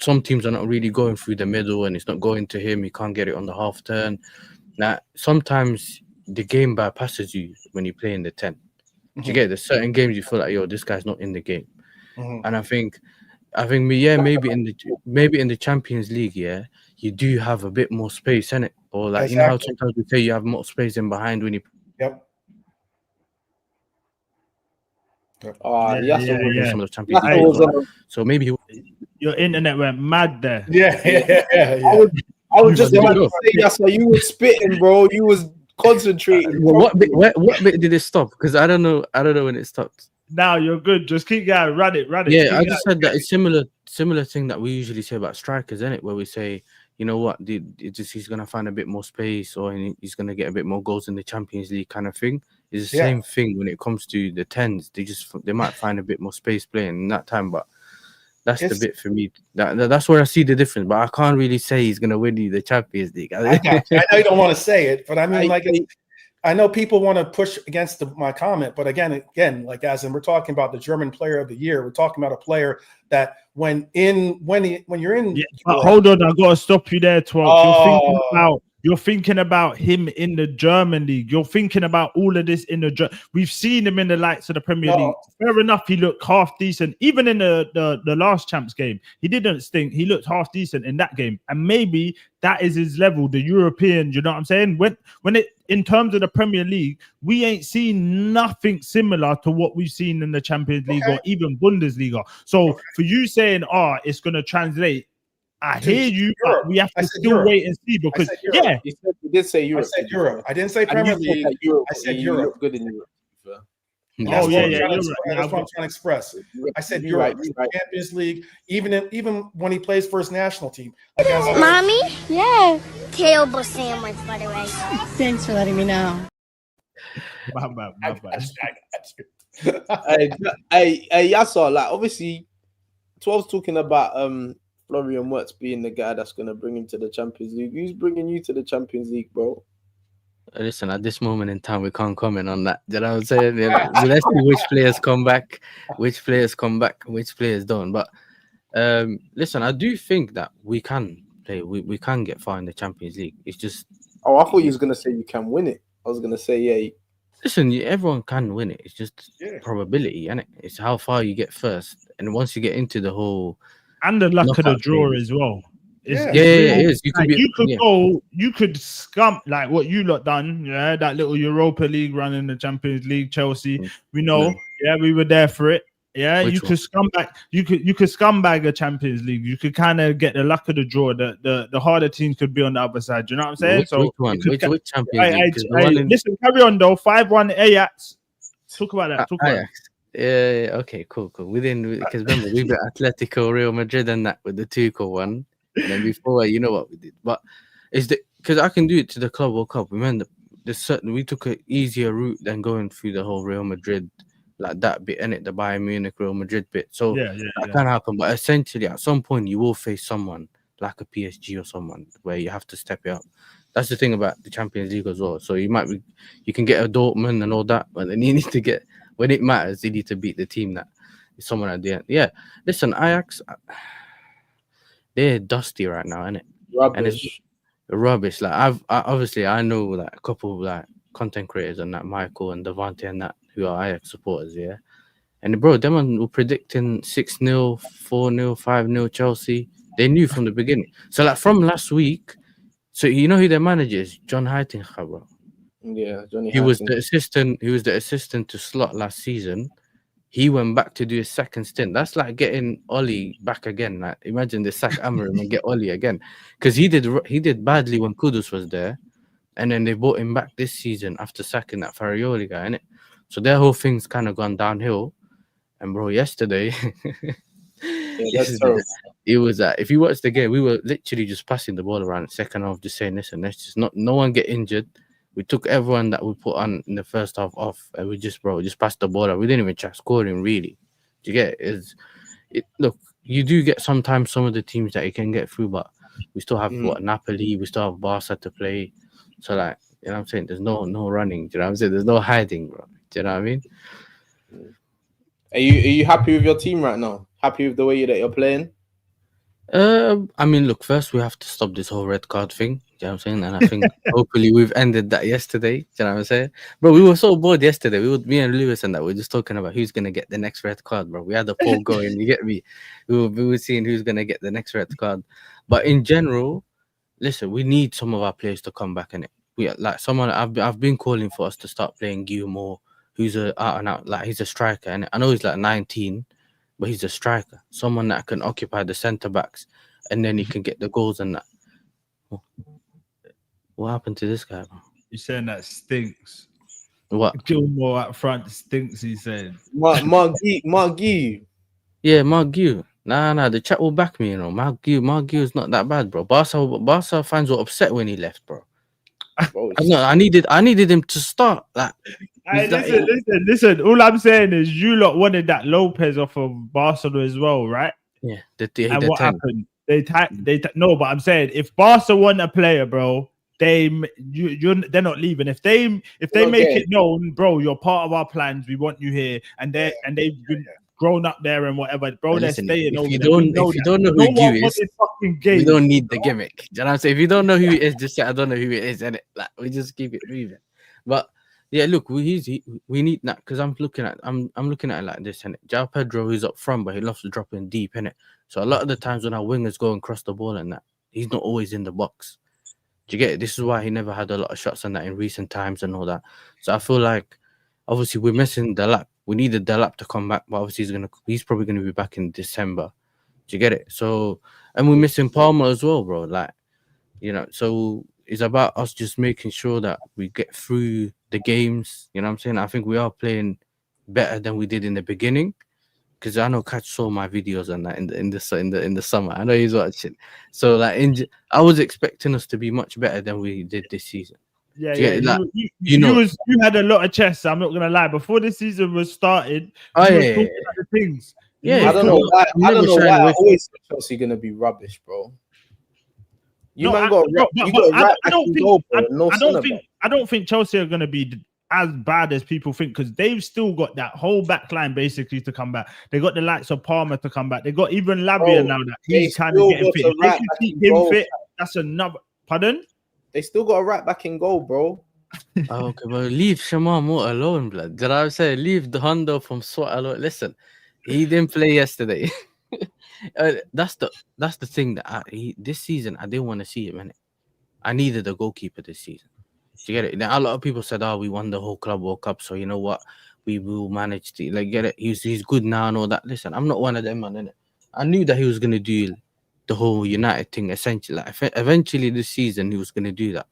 some teams are not really going through the middle and it's not going to him. He can't get it on the half turn. Now, sometimes the game bypasses you when you play in the 10. You get there's certain games you feel like, this guy's not in the game. And I think I think maybe in the Champions League, you do have a bit more space, innit? Or like you know how sometimes we say you have more space in behind when you. Yep. Yasser Some of the Champions League. So maybe your internet went mad there. Yeah. I was just about to say, Yasser, you was spitting, bro. You was concentrating. What bit did it stop? Because I don't know when it stopped. Now you're good. Just keep going. Run it. Yeah, I just said that it's similar thing that we usually say about strikers, isn't it? Where we say, you know what, he's gonna find a bit more space, or he's gonna get a bit more goals in the Champions League, kind of thing. It's the same thing when it comes to the 10s. They might find a bit more space playing in that time, but that's the bit for me. That's where I see the difference. But I can't really say he's gonna win the Champions League. I know you don't want to say it, but I mean, I know people want to push against my comment, but again, like as in we're talking about the German Player of the Year, we're talking about a player that when you're in. Hold on, I gotta stop you there, 12. You're thinking about him in the German league. You're thinking about all of this in the. We've seen him in the likes of the Premier League. Fair enough, he looked half decent. Even in the last Champs game, he didn't stink. He looked half decent in that game, and maybe that is his level. The European, you know what I'm saying? When it in terms of the Premier League, we ain't seen nothing similar to what we've seen in the Champions League or even Bundesliga. So for you saying, it's going to translate. I hear you, but we have to still wait and see because he did say Europe. I said Europe. I didn't say Premier League. I said Europe. Good in Europe. That's what I'm trying to express. I said Europe, Champions League, even when he plays for his national team. Like Mommy? Yeah. Kale sandwich, by the way. Thanks for letting me know. My bad. Hey, Yasser, like obviously, 12's talking about Florian Wirtz being the guy that's going to bring him to the Champions League. Who's bringing you to the Champions League, bro? Listen, at this moment in time, we can't comment on that. You know what I'm saying? Let's see which players come back, which players don't. But listen, I do think that we can play. We can get far in the Champions League. It's just. I thought you was going to say you can win it. I was going to say, yeah. Listen, everyone can win it. It's just probability, isn't it? It's how far you get first. And once you get into the whole... And the luck of the draw as well. It is. You could scum like what you lot done. Yeah, that little Europa League run in the Champions League, Chelsea. We know. Yeah, we were there for it. Yeah, you could scumbag. You could scumbag a Champions League. You could kind of get the luck of the draw. The harder teams could be on the other side. You know what I'm saying? Which one? Which Champions League? Listen, carry on though. 5-1 Ajax. Talk about that. Ajax. Yeah. Okay. Cool. Because remember we beat Atletico, Real Madrid, and that with the Tuchel one. And then before, you know what we did, but is because I can do it to the Club World Cup. Remember, we took an easier route than going through the whole Real Madrid, like that bit, and the Bayern Munich, Real Madrid bit. So that can happen. But essentially, at some point, you will face someone like a PSG or someone where you have to step it up. That's the thing about the Champions League as well. So you can get a Dortmund and all that, but then you need to get when it matters. You need to beat the team that is someone at the end. Yeah, listen, Ajax. They're dusty right now, innit? Rubbish. And it's rubbish. Like I know like a couple of like content creators and that Michael and Devante and that who are Ajax supporters, yeah. And bro, them were predicting 6-0, 4-0, 5-0 Chelsea. They knew from the beginning. So like from last week, so you know who their manager is? John Heitinga, bro. Yeah, Johnny. He was the assistant to Slot last season. He went back to do his second stint. That's like getting Oli back again. Like imagine they sack Amorim and get Oli again, because he did badly when Kudus was there, and then they brought him back this season after sacking that Farioli guy, innit? So their whole thing's kind of gone downhill. And bro, yesterday, it was if you watch the game, we were literally just passing the ball around the second half, just saying, listen, let's just no one get injured. We took everyone that we put on in the first half off, and we just passed the ball out. We didn't even try scoring, really. Do you get it? Look, you do get sometimes some of the teams that you can get through, but we still have Napoli, we still have Barca to play. So, like, you know what I'm saying? There's no running. Do you know what I'm saying? There's no hiding, bro. Do you know what I mean? Are you happy with your team right now? Happy with the way that you're playing? I mean, look, first we have to stop this whole red card thing. You know what I'm saying? And I think hopefully we've ended that yesterday. Do you know what I'm saying? Bro, we were so bored yesterday. Me and Lewis and that, we were just talking about who's going to get the next red card, bro. We had the poll going, you get me? We were seeing who's going to get the next red card. But in general, listen, we need some of our players to come back in it. We like someone I've been calling for us to start playing Gilmore, who's a out and out, like he's a striker. And I know he's like 19, but he's a striker. Someone that can occupy the centre backs and then he can get the goals and that. What happened to this guy, bro? You're saying that stinks. What? Gilmore up front stinks, he said. Mark Yeah, Mark Gill. Nah, the chat will back me, you know. Mark Gill is not that bad, bro. Barca fans were upset when he left, bro. I needed him to start. Like, Hey, listen. All I'm saying is you lot wanted that Lopez off of Barcelona as well, right? Yeah. And what happened? No, but I'm saying if Barca want a player, bro, they're not leaving. If they make it known, bro, you're part of our plans. We want you here, and they've been grown up there and whatever, bro. They're staying over there. If you don't know who Gill is, we don't need the gimmick. Do you know what I'm saying? If you don't know who he is, just say I don't know who he is, and like we just keep it moving. But yeah, look, we need that because I'm looking at it like this, and João Pedro is up front, but he loves to drop in deep, innit? So a lot of the times when our wingers go and cross the ball and that, he's not always in the box. Do you get it? This is why he never had a lot of shots on that in recent times and all that. So I feel like obviously we're missing Delap. We needed Delap to come back, but obviously he's probably gonna be back in December. Do you get it? So and we're missing Palmer as well, bro. Like, you know, so it's about us just making sure that we get through the games. You know what I'm saying? I think we are playing better than we did in the beginning. Because I know Catch saw my videos on that in the summer. I know he's watching. So like I was expecting us to be much better than we did this season. Yeah. You had a lot of chess. I'm not gonna lie. Before the season was started, the things. I don't know why. I always think Chelsea gonna be rubbish, bro. I don't think Chelsea are gonna be as bad as people think because they've still got that whole back line basically to come back. They got the likes of Palmer to come back. They got even Lavia now that he's kind of getting fit. They can keep him fit. That's another. Pardon? They still got a right back in goal, bro. Okay, but leave Shamar Moore alone, blood. Did I say leave the Hondo from SWAT alone? Listen, he didn't play yesterday. That's the thing that this season I didn't want to see him in it. I needed a goalkeeper this season. You get it? Now, a lot of people said, "Oh, we won the whole Club World Cup, so you know what? We will manage to get it. He's good now and all that." Listen, I'm not one of them, man. Innit? I knew that he was gonna do the whole United thing. Essentially, like, eventually this season he was gonna do that.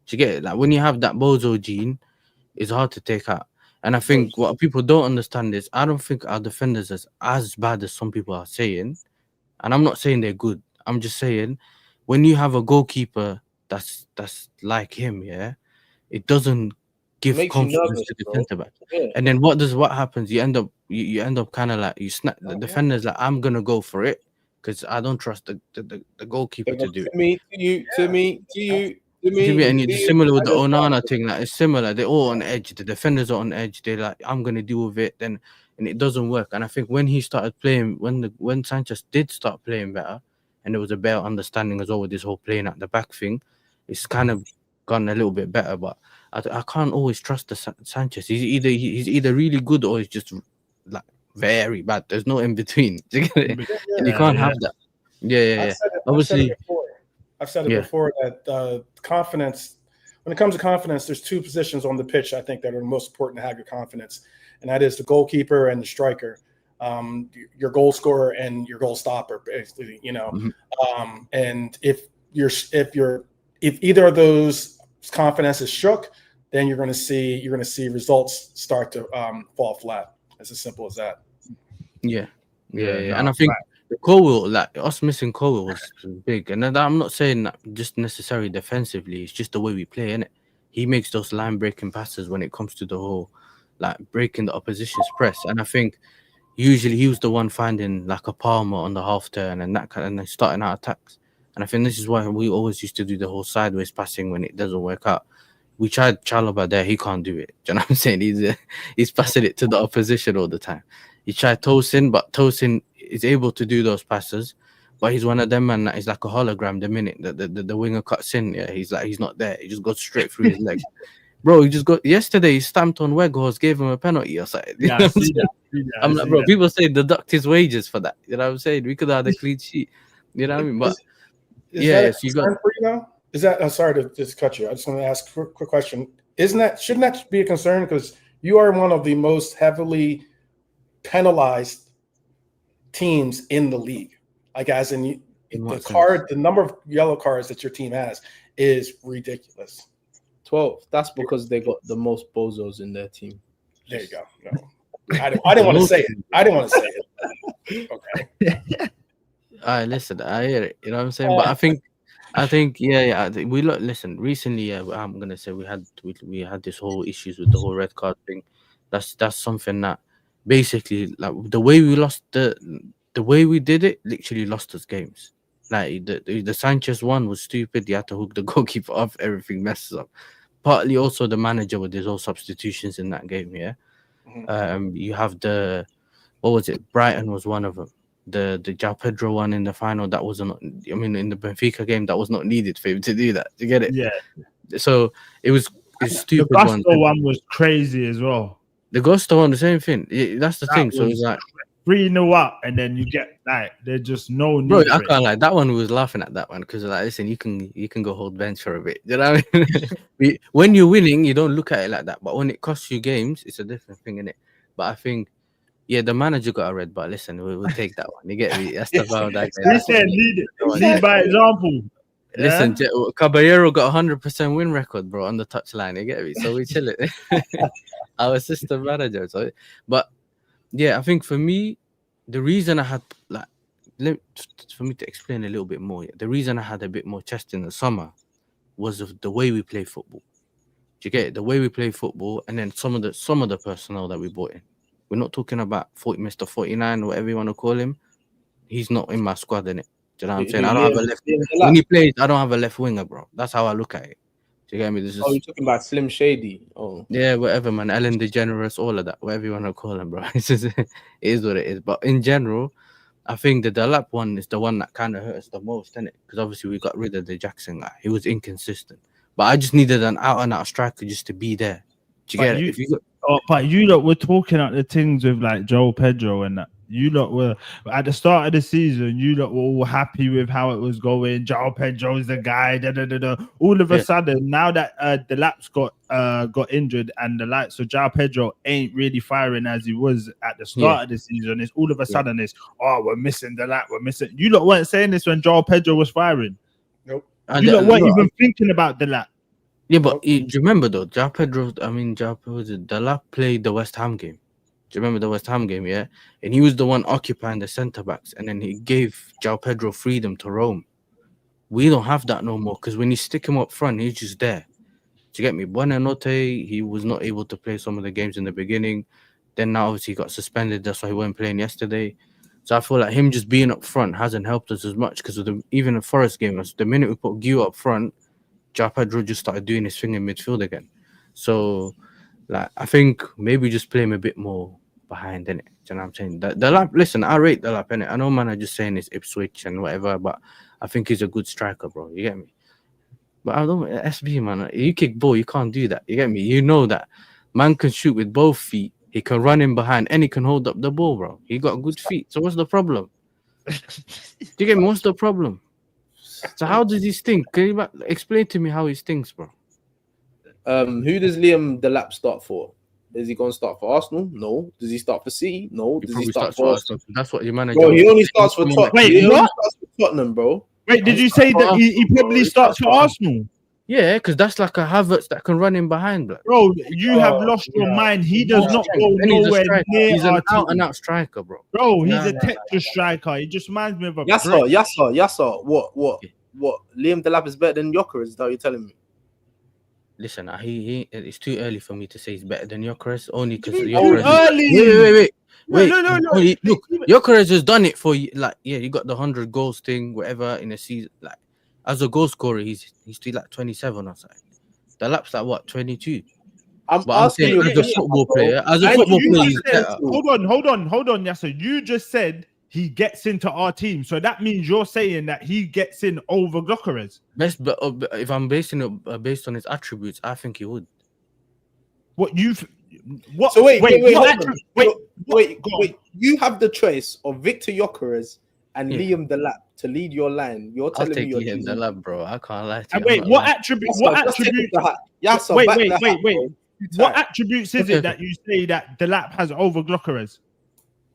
Do you get it? Like when you have that bozo gene, it's hard to take out. And I think what people don't understand is I don't think our defenders is as bad as some people are saying. And I'm not saying they're good. I'm just saying when you have a goalkeeper that's like him, yeah, it doesn't give confidence to the centre back. Yeah. And then what happens? You end up kind of like you snap the defenders like I'm gonna go for it because I don't trust the goalkeeper to do it. To me. And it's similar with the Onana thing. Like it's similar. They're all on edge. The defenders are on edge. They're like, I'm gonna deal with it. And it doesn't work. And I think when he started playing, when Sanchez did start playing better, and there was a better understanding as well with this whole playing at the back thing, it's kind of gone a little bit better. But I can't always trust the Sanchez. He's either really good or he's just like very bad. There's no in between. And you can't have that. Yeah. Obviously. I've said it before that confidence, when it comes to confidence, there's two positions on the pitch I think that are the most important to have your confidence, and that is the goalkeeper and the striker, your goal scorer and your goal stopper, basically. You know, and if either of those confidence is shook, then you're going to see results start to fall flat. It's as simple as that. Yeah. And I think. Colwell, like us missing Colwell was big, and I'm not saying that just necessarily defensively. It's just the way we play, innit? He makes those line breaking passes when it comes to the whole, like breaking the opposition's press. And I think usually he was the one finding like a Palmer on the half turn and that kind, and then starting out attacks. And I think this is why we always used to do the whole sideways passing when it doesn't work out. We tried Chalobah there, he can't do it. Do you know what I'm saying? He's passing it to the opposition all the time. He tried Tosin, but Tosin is able to do those passes, But he's one of them man that is like a hologram. The minute the winger cuts in, yeah, he's not there. He just goes straight through his legs. Bro, he just got yesterday. He stamped on Weghorst, gave him a penalty or something. Yeah, I see that. I'm like, bro, people say deduct his wages for that. You know what I'm saying? We could have had a clean sheet. You know what I mean? But Is yeah, that so you got. for you now? Is that? Sorry to just cut you. I just want to ask a quick question. Shouldn't that be a concern? Because you are one of the most heavily penalized teams in the league. Like, as in the number of yellow cards that your team has is ridiculous. 12. That's because they got the most bozos in their team. There you go. No, I didn't want to say it. I didn't want to say it. Okay. I listen. I hear it. You know what I'm saying? But I think, yeah. Listen. Recently, yeah, I'm gonna say we had this whole issues with the whole red card thing. That's something that basically, like, the way we lost the way we did it, literally lost us games. Like the Sanchez one was stupid. You had to hook the goalkeeper off. Everything messes up. Partly also the manager with his whole substitutions in that game. Yeah. Mm-hmm. You have what was it? Brighton was one of them. The João Pedro one in the final, that wasn't. I mean, in the Benfica game, that was not needed for him to do that. You get it? Yeah. So it's stupid. The Gusto one was crazy as well. The Gusto one, the same thing. That's the thing. So it's like 3-0 up, and then you get like there's just no need. Bro, I can't like that one. We was laughing at that one because like, listen, you can go hold bench for a bit. You know what I mean? When you're winning, you don't look at it like that. But when it costs you games, it's a different thing, innit? But I think, yeah, the manager got a red. But listen, we'll take that one. You get me? That's the value. He said lead by example. Listen, Caballero got 100% win record, bro, on the touchline. You get me? So we chill it. Our assistant manager. So, but yeah, I think for me, the reason I had for me to explain a little bit more, the reason I had a bit more chest in the summer was of the way we play football. Do you get it? The way we play football, and then some of the personnel that we brought in. We're not talking about Mr. 49 or whatever you want to call him. He's not in my squad, innit? Do you know what I'm saying? I don't have a left. When he plays, I don't have a left winger, bro. That's how I look at it. Do you get me? This is. Oh, you're talking about Slim Shady. Oh, yeah, whatever, man. Ellen DeGeneres, all of that, whatever you want to call him, bro. It is what it is. But in general, I think the Delap one is the one that kind of hurt us the most, innit? Because obviously we got rid of the Jackson guy. He was inconsistent. But I just needed an out-and-out striker just to be there. Do you get it? But you lot were talking at the things with like João Pedro and that. You lot were at the start of the season. You lot were all happy with how it was going. João Pedro's the guy. All of a sudden, now that the Laps got injured and the likes of João Pedro ain't really firing as he was at the start of the season, it's all of a sudden we're missing the Lap. We're missing. You lot weren't saying this when João Pedro was firing. Nope. You lot weren't even thinking about the Lap. Yeah, but do you remember though? João Pedro. The Lap played the West Ham game. Do you remember the West Ham game? Yeah, and he was the one occupying the centre backs, and then he gave João Pedro freedom to roam. We don't have that no more because when you stick him up front, he's just there. Do you get me? Buonanotte, he was not able to play some of the games in the beginning. Then now obviously he got suspended. That's why he wasn't playing yesterday. So I feel like him just being up front hasn't helped us as much because even the Forest game, the minute we put Guy up front, João Pedro just started doing his thing in midfield again. So, like, I think maybe just play him a bit more behind, innit? Do you know what I'm saying? The Lap, listen, I rate the Lap, innit? I know, man, I'm just saying it's Ipswich and whatever, but I think he's a good striker, bro. You get me? But I don't, SB, man, you kick ball, you can't do that. You get me? You know that man can shoot with both feet. He can run in behind and he can hold up the ball, bro. He got good feet. So what's the problem? Do you get me? What's the problem? So how does he stink? Can you explain to me how he stinks, bro? Who does Liam Delap start for? Is he going to start for Arsenal? No. Does he start for City? No. Does he start for Arsenal? That's what your manager. Bro, he only starts for Tottenham. Wait, he what? only starts for Tottenham, bro. Wait, did you say that he probably starts for Arsenal? Yeah, because that's like a Havertz that can run in behind, bro. You have lost your mind. He does not go nowhere near. He's an out-and-out striker, bro. Bro, he's a Tetris striker. He just reminds me of a. Yasser. What? Liam Delap is better than Yasser? Is that what you're telling me? Listen, it's too early for me to say he's better than Yasser, only because early. Wait. No. Look, Yasser has done it for you. Like, yeah, you got the 100 goals thing, whatever in a season. Like, as a goal scorer, he's still like 27 or something. The Lap's like what, 22? I'm saying as a football player, he's better. Hold on, Yasser. You just said he gets into our team. So that means you're saying that he gets in over Gyökeres. But if I'm basing it based on his attributes, I think he would. What you've what? So wait. Wait. You have the choice of Victor Gyökeres and Yeah. Liam Delap to lead your line. You're I'll telling me take you're Liam choosing. Delap, bro. I can't lie to you. And I'm wait, not what lying. attribute? Yasser, Wait, back wait, the wait, hat, wait. bro. What attributes is it that you say that Delap has over Gyökeres?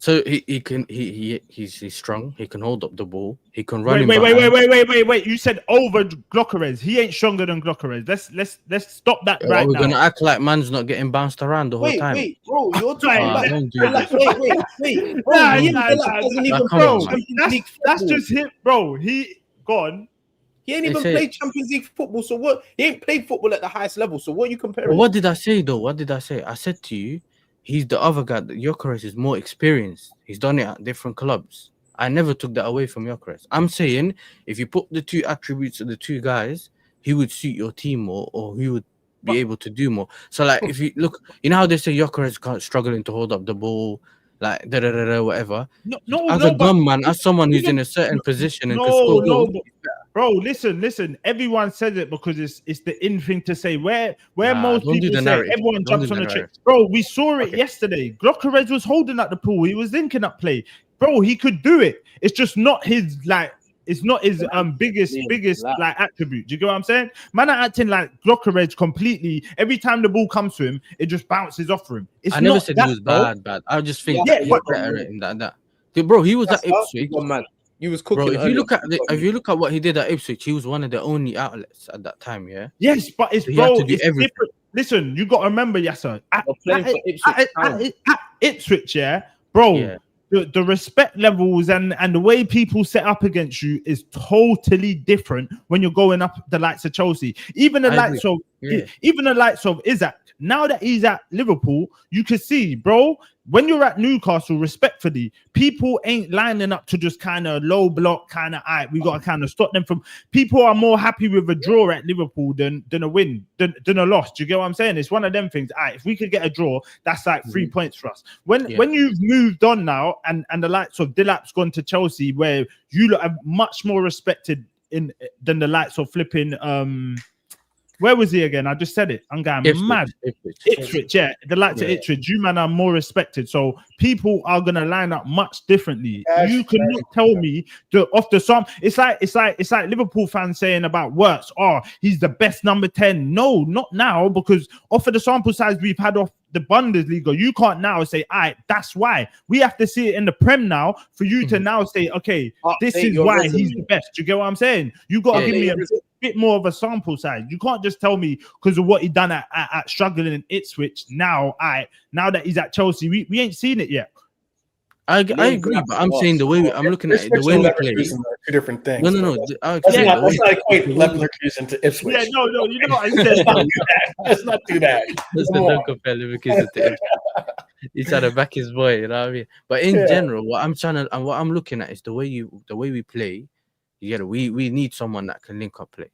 So he's strong. He can hold up the ball. He can run. Wait. You said over Gyökeres. He ain't stronger than Gyökeres. Let's stop that Are right we now. gonna act like man's not getting bounced around the whole time? Wait, bro, you're talking about. Don't do this. Wait, bro, Nah, Liam nah, Delap nah, doesn't nah, even come play on, man. Champions League That's football. just him, bro. He gone. He ain't They even say- played Champions League football. So what? He ain't played football at the highest level. So what are you comparing? But what did I say though? What did I say? I said to you, he's the other guy. Gyökeres is more experienced. He's done it at different clubs. I never took that away from Gyökeres. I'm saying if you put the two attributes of the two guys, he would suit your team more, or he would be able to do more. So like, if you look, you know how they say Gyökeres struggling to hold up the ball, like whatever. As a gunman, as someone who's in a certain position and can score goals. Bro, listen. Everyone says it because it's the in thing to say. Where Nah, most don't do people the say narrative. everyone Don't jumps do on the the trick. narrative. Bro, we saw it yesterday. Gyökeres was holding at the pool. He was linking up play. Bro, he could do it. It's just not his like. It's not his biggest like attribute. Do you get what I'm saying? Man are acting like Gyökeres completely. Every time the ball comes to him, it just bounces off for him. It's I never not said that, he was bro. bad. I just think Yeah, he's but- better in that. Bro, he was at Ipswich. You was cooking. Bro, if you earlier. look at what he did at Ipswich, he was one of the only outlets at that time. Yeah. Yes, but it's So he had bro, to do it's everything. different. Listen, you got to remember, Yasser. We're playing for Ipswich Town. At Ipswich, yeah, bro. Yeah. The respect levels and the way people set up against you is totally different when you're going up the likes of Chelsea. Even the I likes of Yeah. even the likes of Isaac. Now that he's at Liverpool, you can see, bro, when you're at Newcastle, respectfully, people ain't lining up to just kind of low block, kind of, we got to kind of stop them from. People are more happy with a draw at Liverpool than a win, than a loss. Do you get what I'm saying? It's one of them things. If we could get a draw, that's like 3 points for us. When you've moved on now, and the likes of Delap's gone to Chelsea, where you lot are much more respected than the likes of flipping where was he again? I just said it. I'm going mad. Ipswich, yeah. The likes of Ipswich, you man are more respected. So people are gonna line up much differently. You cannot tell me off the sum. It's like Liverpool fans saying about Wirtz, he's the best number 10. No, not now, because off of the sample size we've had off the Bundesliga, you can't now say, that's why. We have to see it in the Prem now for you to now say, okay, this is why he's the best. Do you get what I'm saying? You got to give me a bit more of a sample size. You can't just tell me because of what he done at struggling in Ipswich. Now that he's at Chelsea, we ain't seen it yet. I agree, but I'm saying the way I'm looking at it, the way we play. Two different things. No. Let's not equate Leverkusen to Ipswich. Yeah, no, you know what I said. Let's not do that. Don't compare Leverkusen to Ipswich. He's trying to back his boy, you know what I mean? But in general, what I'm looking at is the way we play. You get it? We need someone that can link up play. Do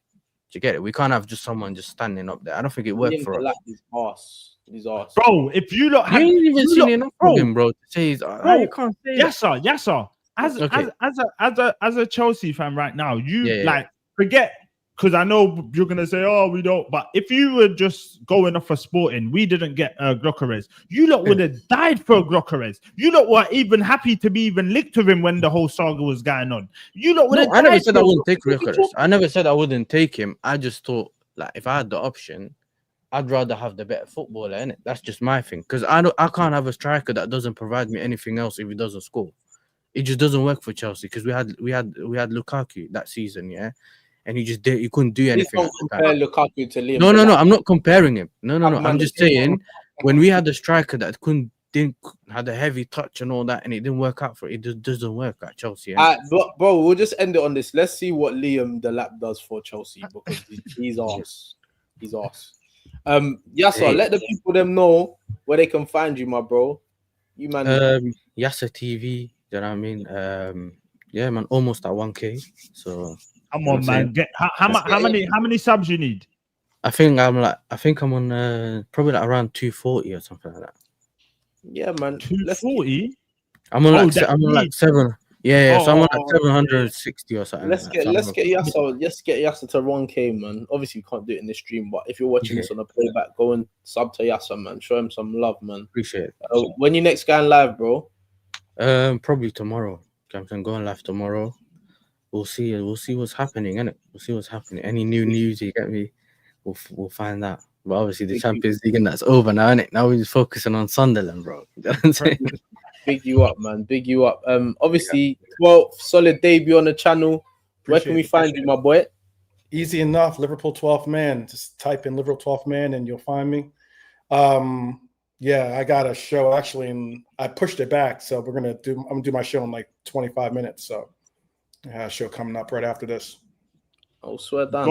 you get it? We can't have just someone just standing up there. I don't think it worked for us. His ass. Bro, if you look, you ain't even seen enough of him, bro. To say he's, you can't say that. Yes, sir. As a Chelsea fan right now, forget, because I know you're gonna say, we don't. But if you were just going off for Sporting, we didn't get Gyökeres. You lot would have died for Gyökeres. You lot were even happy to be even linked with him when the whole saga was going on. You lot would have. I never said I wouldn't take Gyökeres. I never said I wouldn't take him. I just thought, like, if I had the option, I'd rather have the better footballer, innit? That's just my thing. Because I can't have a striker that doesn't provide me anything else if he doesn't score. It just doesn't work for Chelsea because we had Lukaku that season, yeah, and he couldn't do anything. Don't compare Lukaku to Liam. No, I'm not comparing him. No. I'm just saying when we had the striker that had a heavy touch and all that, and it didn't work out for it. It just doesn't work at Chelsea. Bro, we'll just end it on this. Let's see what Liam Delap does for Chelsea because he's arse. He's arse. Yasser, let the people them know where they can find you, my bro. You man. Yasser TV. You know what I mean? Yeah, man, almost at 1K. So come on, man. How many subs you need? I think I'm on probably like around 240 or something like that. Yeah, man. 240. I'm on like 7. Yeah. So I'm on Oh, like 760 or something. let's like get that. let's get Yasser to 1K, man. Obviously, we can't do it in the stream, but if you're watching this on the playback, go and sub to Yasser, man. Show him some love, man. Appreciate it. When you next going live, bro? Probably tomorrow. I'm going live tomorrow. We'll see what's happening, innit? We'll see what's happening. Any new news, you get me? We'll find out. But obviously the Champions League and that's over now, innit? Now we're just focusing on Sunderland, bro. You know what I'm saying? Big you up, man. Big you up. Obviously, 12th solid debut on the channel. Where can we find you, my boy? Easy enough. Liverpool 12th man. Just type in Liverpool 12th man and you'll find me. Yeah, I got a show actually, and I pushed it back. So I'm gonna do my show in like 25 minutes. So I have a show coming up right after this. Oh, swear down.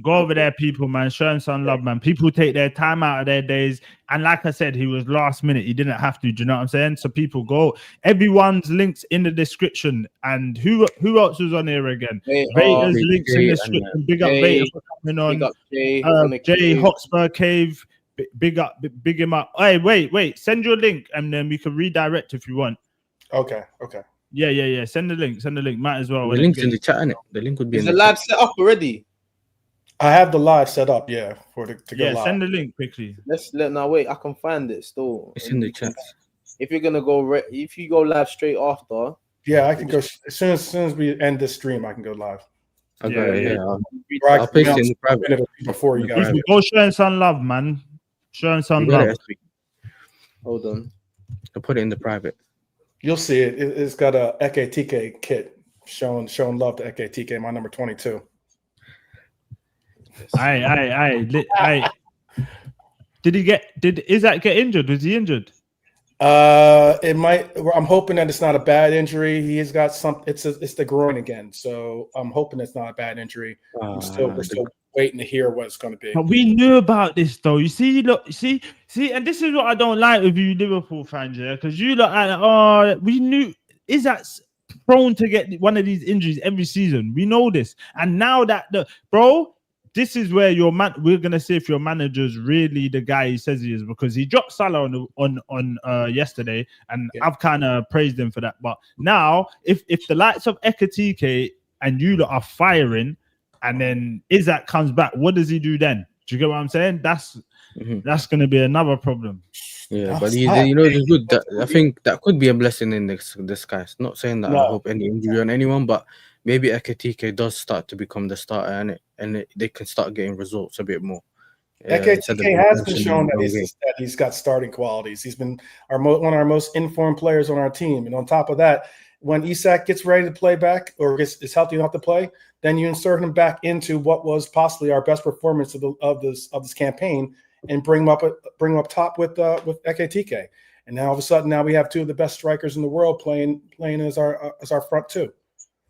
Go over there, people, man. Show him some love, man. People take their time out of their days. And like I said, he was last minute. He didn't have to. Do you know what I'm saying? So people go. Everyone's links in the description. And who else was on here again? Vator's links in the description. Big up Vator for coming on. Big up Jay Hotspur Cave. Big him up. Hey, wait. Send your link and then we can redirect if you want. Okay. Yeah. Send the link. Might as well. The link's in the chat, innit? The link would be in the live chat. set up already. I have the live set up, to go live. Send the link quickly. Wait, I can find it still. It's in the chat. If you're gonna go, if you go live straight after, I can go as soon as we end this stream. I can go live. Okay, I'll paste it in the private before you guys. Go show him some love, man. Show him some love. Hold on, I'll put it in the private. You'll see it. It's got a EKTK kit showing love to EKTK, my number 22. Aye. Did Isaac get injured? Was he injured? It might. I'm hoping that it's not a bad injury. He has got some. It's the groin again. So I'm hoping it's not a bad injury. We're still waiting to hear what it's going to be. But we knew about this though. You see, and this is what I don't like with you Liverpool fans, yeah, because you look we knew Isaac's prone to get one of these injuries every season. We know this, and now that this is where we're gonna see if your manager's really the guy he says he is, because he dropped Salah on yesterday, and I've kind of praised him for that. But now, if the likes of Ekatike and you lot are firing, and then Isaac comes back, what does he do then? Do you get what I'm saying? That's gonna be another problem. Yeah, but it's good. I think that could be a blessing in disguise. Not saying that I hope any injury on anyone, but maybe Ekatike does start to become the starter, and they can start getting results a bit more. Ekatike has been shown that he's got starting qualities. He's been one of our most informed players on our team, and on top of that, when Isak gets ready to play back or is healthy enough to play, then you insert him back into what was possibly our best performance of this campaign, and bring him up top with Ekatike. And now all of a sudden, we have two of the best strikers in the world playing as our front two.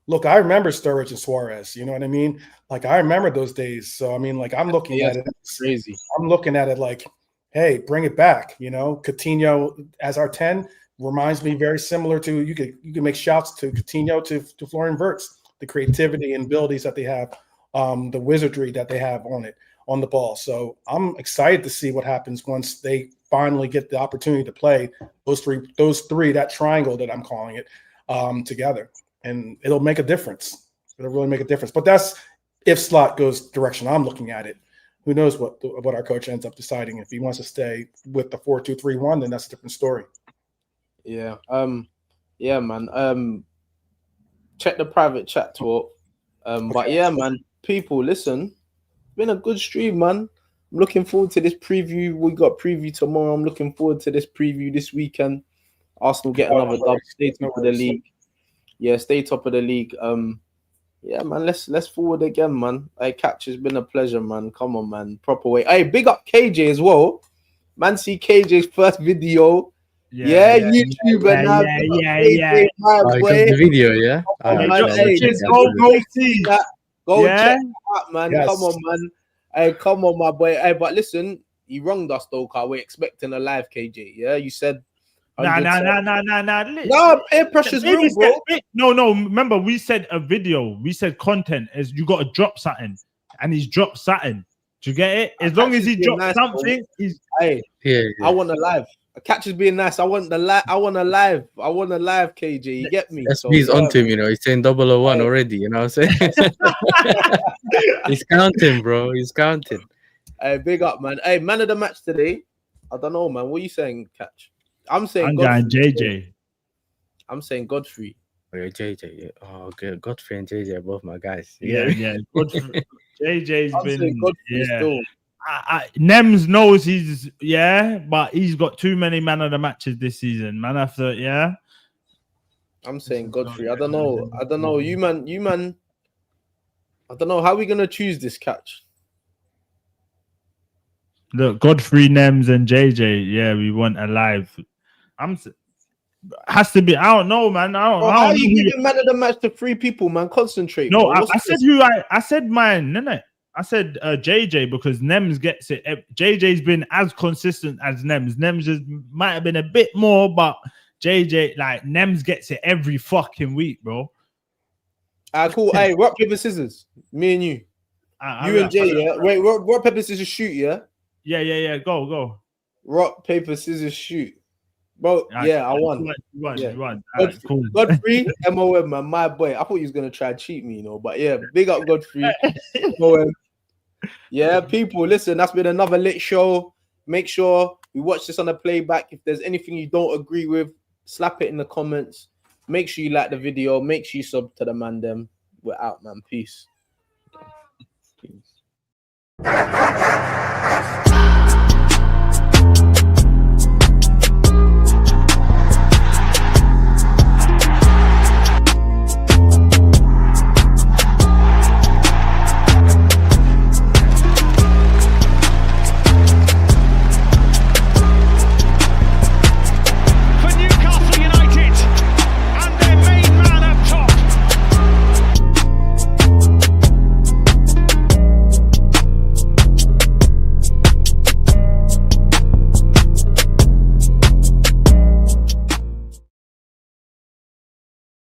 Look, I remember Sturridge and Suarez. You know what I mean? Like, I remember those days. So I mean, like, I'm looking at it crazy. I'm looking at it like, hey, bring it back. You know, Coutinho as our 10 reminds me very similar to you can make shouts to Coutinho to Florian Wirtz, the creativity and abilities that they have, the wizardry that they have on the ball. So I'm excited to see what happens once they finally get the opportunity to play those three, that triangle that I'm calling it, together. And it'll make a difference. It'll really make a difference. But that's if Slot goes the direction I'm looking at it. Who knows what our coach ends up deciding. If he wants to stay with the 4-2-3-1, then that's a different story. Yeah. Yeah, man. Check the private chat talk. But yeah, man. People, listen. It's been a good stream, man. I'm looking forward to this preview. We got preview tomorrow. I'm looking forward to this preview this weekend. Arsenal get another dub. Stay top of the league. Yeah, stay top of the league. Yeah, man, let's forward again, man. Hey, Catch, has been a pleasure, man. Come on, man. Proper way. Hey, big up KJ as well. Man, see KJ's first video. Yeah, YouTuber now. Yeah. The video, yeah. Go check it out, man. Yes. Come on, man. Hey, come on, my boy. Hey, but listen, you wronged us though, car. We're expecting a live KJ. Yeah, you said. Nah. No, peer pressure's real, bro. No. Remember, we said a video. We said content is you got to drop something, and he's dropped something. Do you get it? As long as he drops something, he's. Hey, I want a live. Catch is being nice. I want a live. I want a live, KJ. You get me? SB's onto him, you know. He's saying 001 already, you know what I'm saying? He's counting, bro. He's counting. Hey, big up, man. Hey, man of the match today. I don't know, man. What are you saying, Catch? I'm saying I'm going JJ. I'm saying Godfrey. Oh, yeah, JJ. Yeah. Oh, okay. Godfrey and JJ are both my guys. Yeah. Godfrey. JJ's I'm been saying Godfrey still. Nems knows he's but he's got too many man of the matches this season. Man after I'm saying Godfrey. I don't know. You man. I don't know. How are we gonna choose this, Catch? Look, Godfrey, Nems, and JJ. Yeah, we want a live. Has to be. I don't know, man. I don't How are know you giving man of the match to 3 people, man? Concentrate. No, bro. I said I said mine, didn't I? I said JJ because Nems gets it. JJ's been as consistent as Nems. Nems just might have been a bit more, but JJ, like Nems gets it every fucking week, bro. Cool. Hey, rock, paper, scissors. Me and you. You and Jay, yeah? Wait, rock, paper, scissors, shoot, yeah? Yeah. Go. Rock, paper, scissors, shoot. Bro, yeah, I won. You won. Cool. Godfrey, MOM, man, my boy. I thought he was going to try and cheat me, but yeah, big up Godfrey. MOM. Yeah, people, listen, that's been another lit show. Make sure we watch this on the playback. If there's anything you don't agree with, slap it in the comments. Make sure you like the video. Make sure you sub to the man them. We're out, man. Peace.